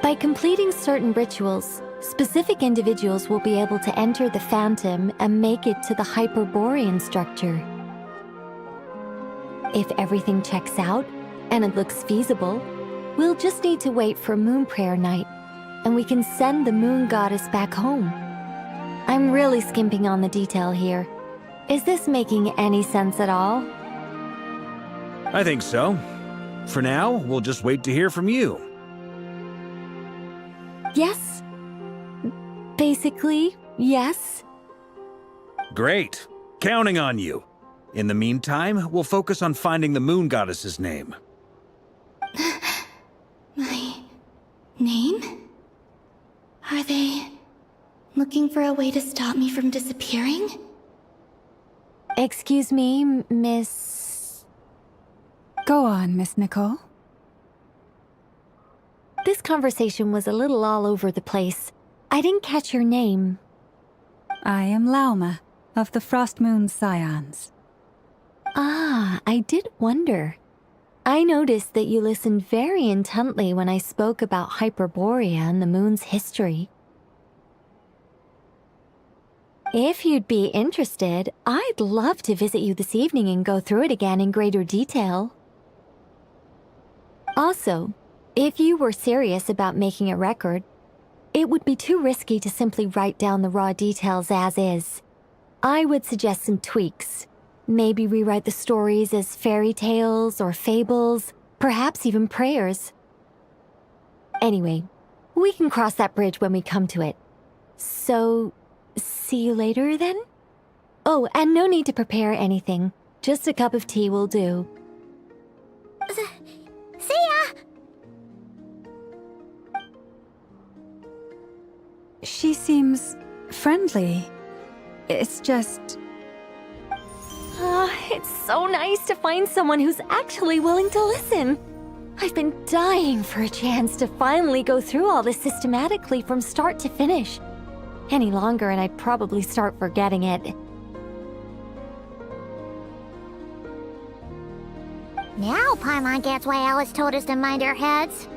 By completing certain rituals, specific individuals will be able to enter the phantom and make it to the Hyperborean structure. If everything checks out, and it looks feasible, we'll just need to wait for Moon Prayer Night, and we can send the Moon Goddess back home. I'm really skimping on the detail here. Is this making any sense at all? I think so. For now, we'll just wait to hear from you. Yes. Basically, yes. Great. Counting on you. In the meantime, we'll focus on finding the Moon Goddess's name. My name? Are they looking for a way to stop me from disappearing? Excuse me, Miss... Go on, Miss Nicole. This conversation was a little all over the place. I didn't catch your name. I am Lauma, of the Frost Moon Scions. Ah, I did wonder. I noticed that you listened very intently when I spoke about Hyperborea and the moon's history. If you'd be interested, I'd love to visit you this evening and go through it again in greater detail. Also, if you were serious about making a record, it would be too risky to simply write down the raw details as is. I would suggest some tweaks. Maybe rewrite the stories as fairy tales or fables, perhaps even prayers. Anyway, we can cross that bridge when we come to it. So, see you later then? Oh, and no need to prepare anything. Just a cup of tea will do. See ya! She seems friendly. It's just... It's so nice to find someone who's actually willing to listen. I've been dying for a chance to finally go through all this systematically from start to finish. Any longer and I'd probably start forgetting it. Now Paimon gets why Alice told us to mind our heads.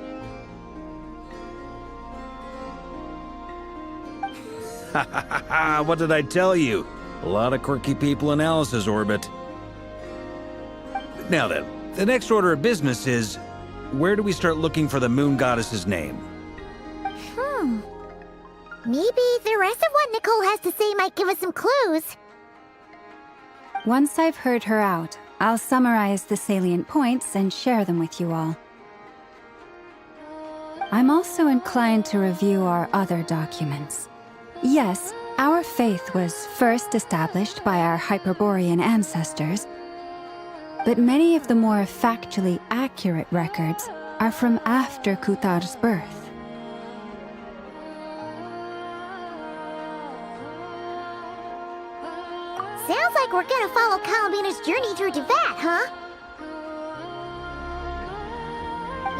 Ha ha ha ha! What did I tell you? A lot of quirky people in Alice's orbit. Now then, the next order of business is, where do we start looking for the moon goddess's name? Maybe the rest of what Nicole has to say might give us some clues. Once I've heard her out, I'll summarize the salient points and share them with you all. I'm also inclined to review our other documents. Yes, our faith was first established by our Hyperborean ancestors, but many of the more factually accurate records are from after Kutar's birth. Sounds like we're gonna follow Columbina's journey through Teyvat, huh?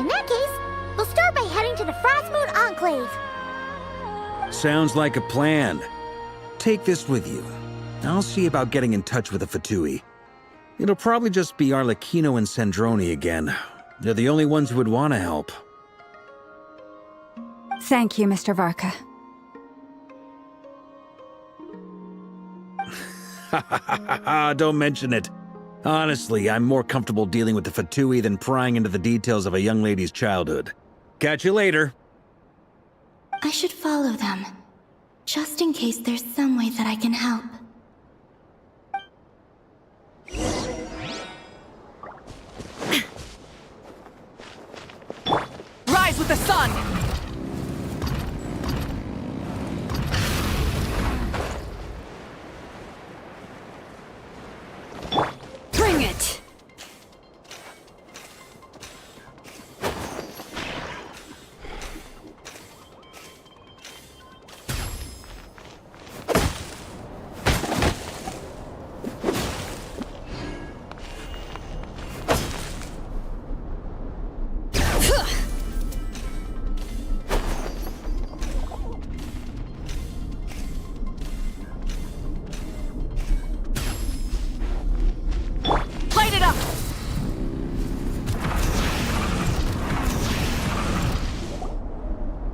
In that case, we'll start by heading to the Frostmoon Enclave. Sounds like a plan. Take this with you. I'll see about getting in touch with the Fatui. It'll probably just be Arlecchino and Sandroni again. They're the only ones who would want to help. Thank you, Mr. Varka. Ha ha ha ha! Don't mention it. Honestly, I'm more comfortable dealing with the Fatui than prying into the details of a young lady's childhood. Catch you later. I should follow them, just in case there's some way that I can help. Rise with the sun! Bring it! Light it up!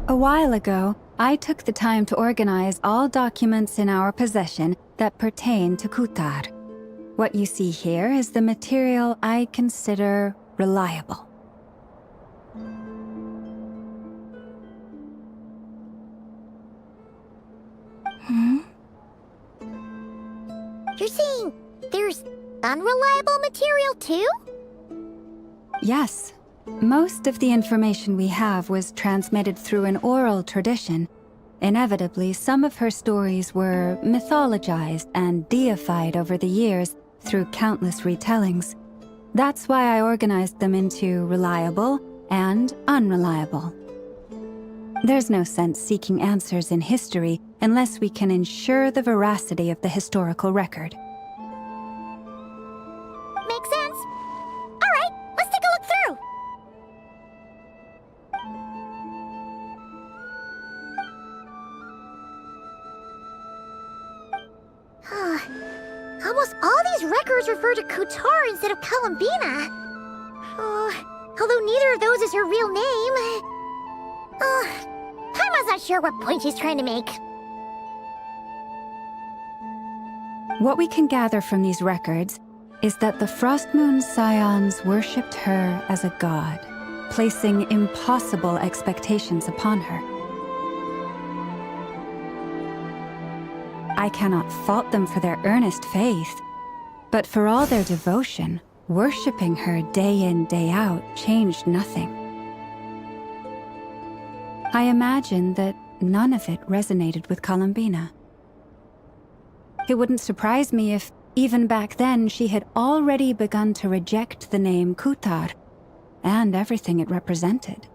A while ago, I took the time to organize all documents in our possession that pertain to Kutar. What you see here is the material I consider reliable. You're saying there's unreliable material too? Yes. Most of the information we have was transmitted through an oral tradition. Inevitably, some of her stories were mythologized and deified over the years through countless retellings. That's why I organized them into reliable and unreliable. There's no sense seeking answers in history unless we can ensure the veracity of the historical record. Makes sense. Alright, let's take a look through. Almost all these records refer to Kutar instead of Columbina. Although neither of those is her real name. Paimon's not sure what point she's trying to make. What we can gather from these records is that the Frostmoon Scions worshipped her as a god, placing impossible expectations upon her. I cannot fault them for their earnest faith, but for all their devotion, worshipping her day in, day out changed nothing. I imagine that none of it resonated with Columbina. It wouldn't surprise me if, even back then, she had already begun to reject the name Kutar and everything it represented.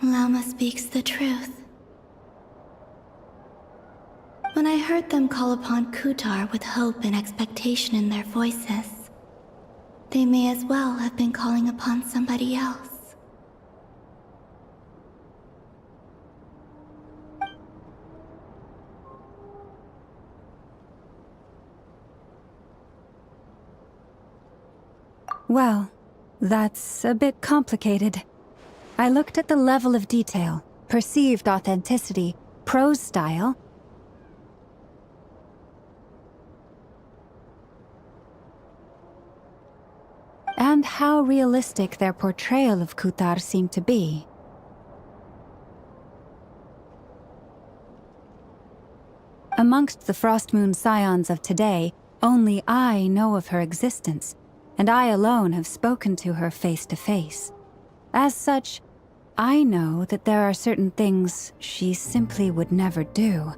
Lama speaks the truth. When I heard them call upon Kutar with hope and expectation in their voices, they may as well have been calling upon somebody else. Well, that's a bit complicated. I looked at the level of detail, perceived authenticity, prose style, and how realistic their portrayal of Kutar seemed to be. Amongst the Frostmoon scions of today, only I know of her existence, and I alone have spoken to her face to face. As such, I know that there are certain things she simply would never do.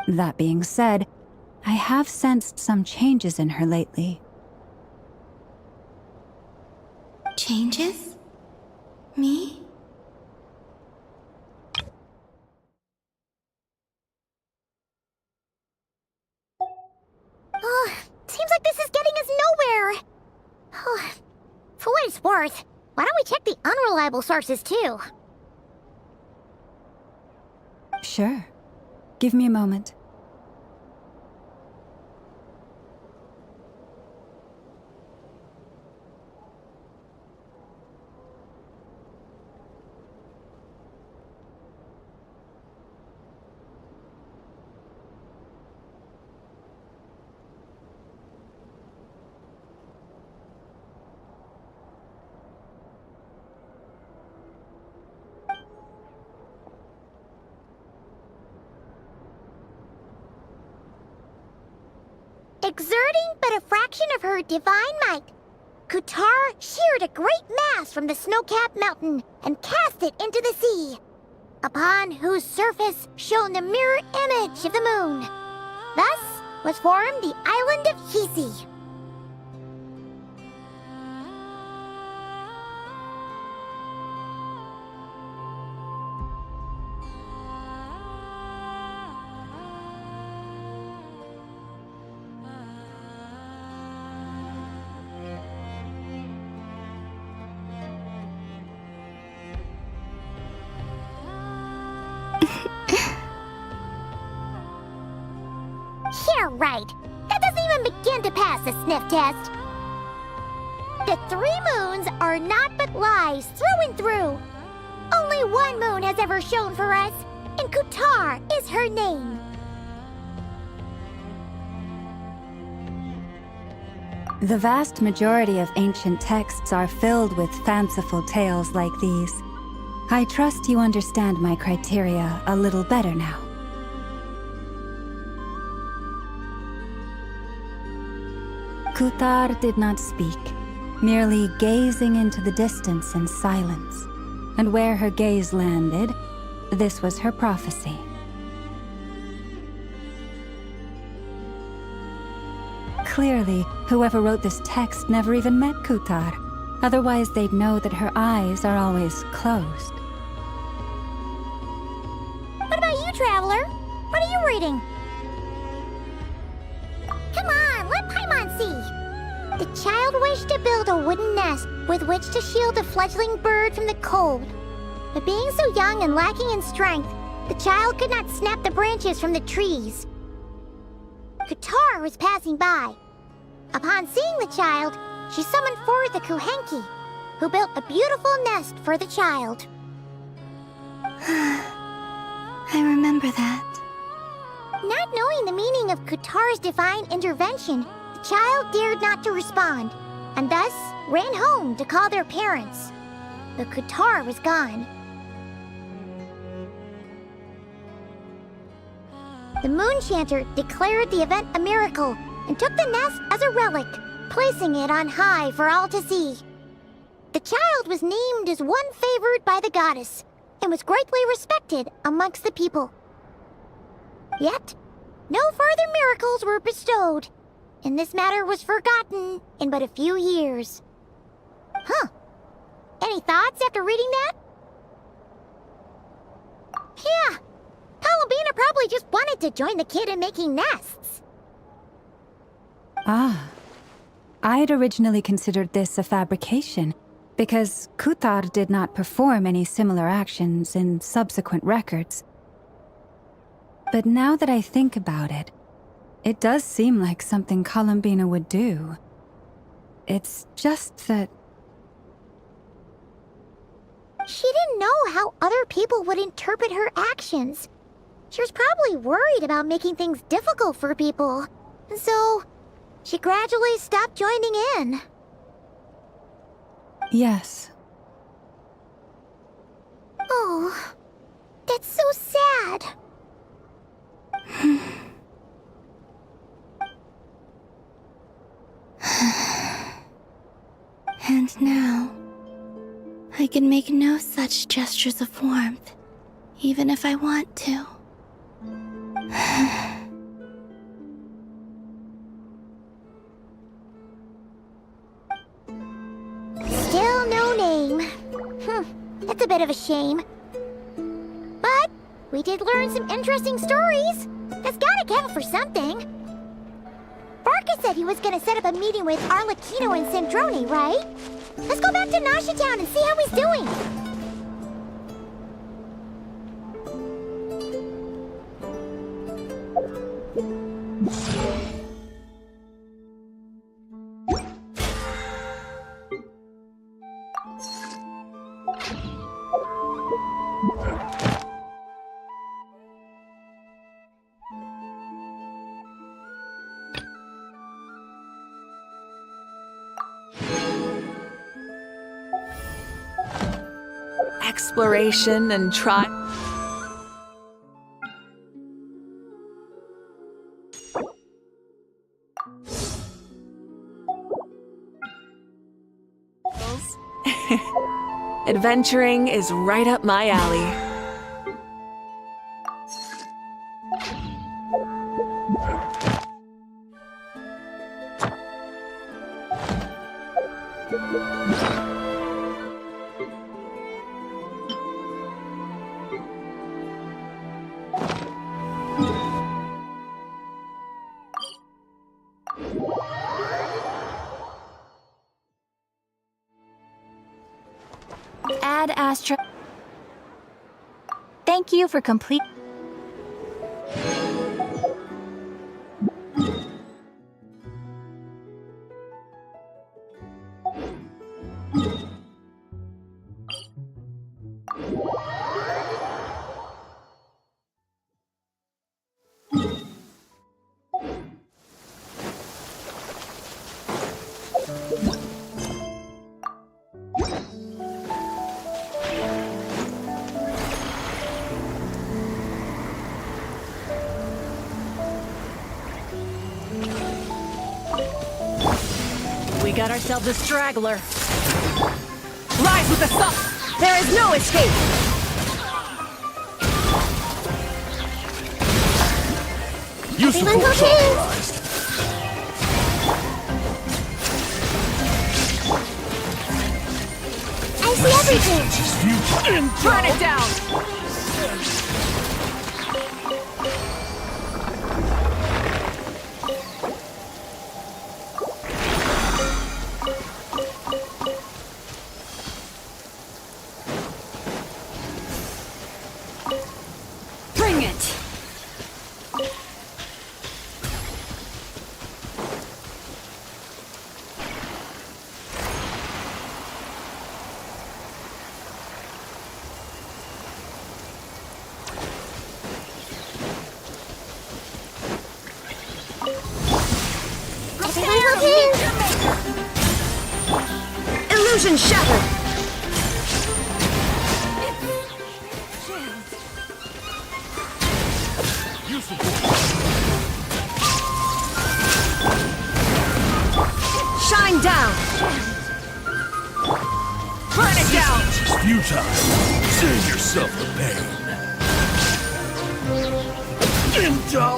That being said, I have sensed some changes in her lately. Changes? Me? Oh, seems like this is getting us nowhere. Oh, for what it's worth, why don't we check the unreliable sources too? Sure. Give me a moment. Exerting but a fraction of her divine might, Kutar sheared a great mass from the snow-capped mountain and cast it into the sea, upon whose surface shone the mirror image of the moon. Thus was formed the island of Hisi. Yeah, right. That doesn't even begin to pass the sniff test. The 3 moons are not but lies through and through. Only one moon has ever shone for us, and Kutar is her name. The vast majority of ancient texts are filled with fanciful tales like these. I trust you understand my criteria a little better now. Kuthar did not speak, merely gazing into the distance in silence. And where her gaze landed, this was her prophecy. Clearly, whoever wrote this text never even met Kuthar. Otherwise, they'd know that her eyes are always closed. What about you, Traveler? What are you reading? Come on, let Paimon see. The child wished to build a wooden nest with which to shield a fledgling bird from the cold. But being so young and lacking in strength, the child could not snap the branches from the trees. Kuthar was passing by. Upon seeing the child, she summoned forth a Kuhenki, who built a beautiful nest for the child. I remember that. Not knowing the meaning of Kuthar's divine intervention, the child dared not to respond, and thus ran home to call their parents. But Kuthar was gone. The Moon Chanter declared the event a miracle and took the nest as a relic, placing it on high for all to see. The child was named as one favored by the goddess and was greatly respected amongst the people. Yet, no further miracles were bestowed, and this matter was forgotten in but a few years. Huh. Any thoughts after reading that? Yeah. Palomina probably just wanted to join the kid in making nests. Ah. I'd originally considered this a fabrication, because Kuthar did not perform any similar actions in subsequent records. But now that I think about it, it does seem like something Columbina would do. It's just that... She didn't know how other people would interpret her actions. She was probably worried about making things difficult for people. And so, she gradually stopped joining in. Yes. Oh, that's so sad. And now, I can make no such gestures of warmth, even if I want to. Still no name. That's a bit of a shame. But we did learn some interesting stories. That's gotta count for something. Barca said he was gonna set up a meeting with Arlecchino and Sandrone, right? Let's go back to Nasha Town and see how he's doing. Exploration and try. Adventuring is right up my alley. Ad Astra. Thank you for complete. got ourselves a straggler. Rise with the sun! There is no escape! Useful authorized. I see everything! Burn it down! Bring it! Everyone's okay? Illusion shattered! Shine down! Burn it down! It's futile. Save yourself the pain. Intel!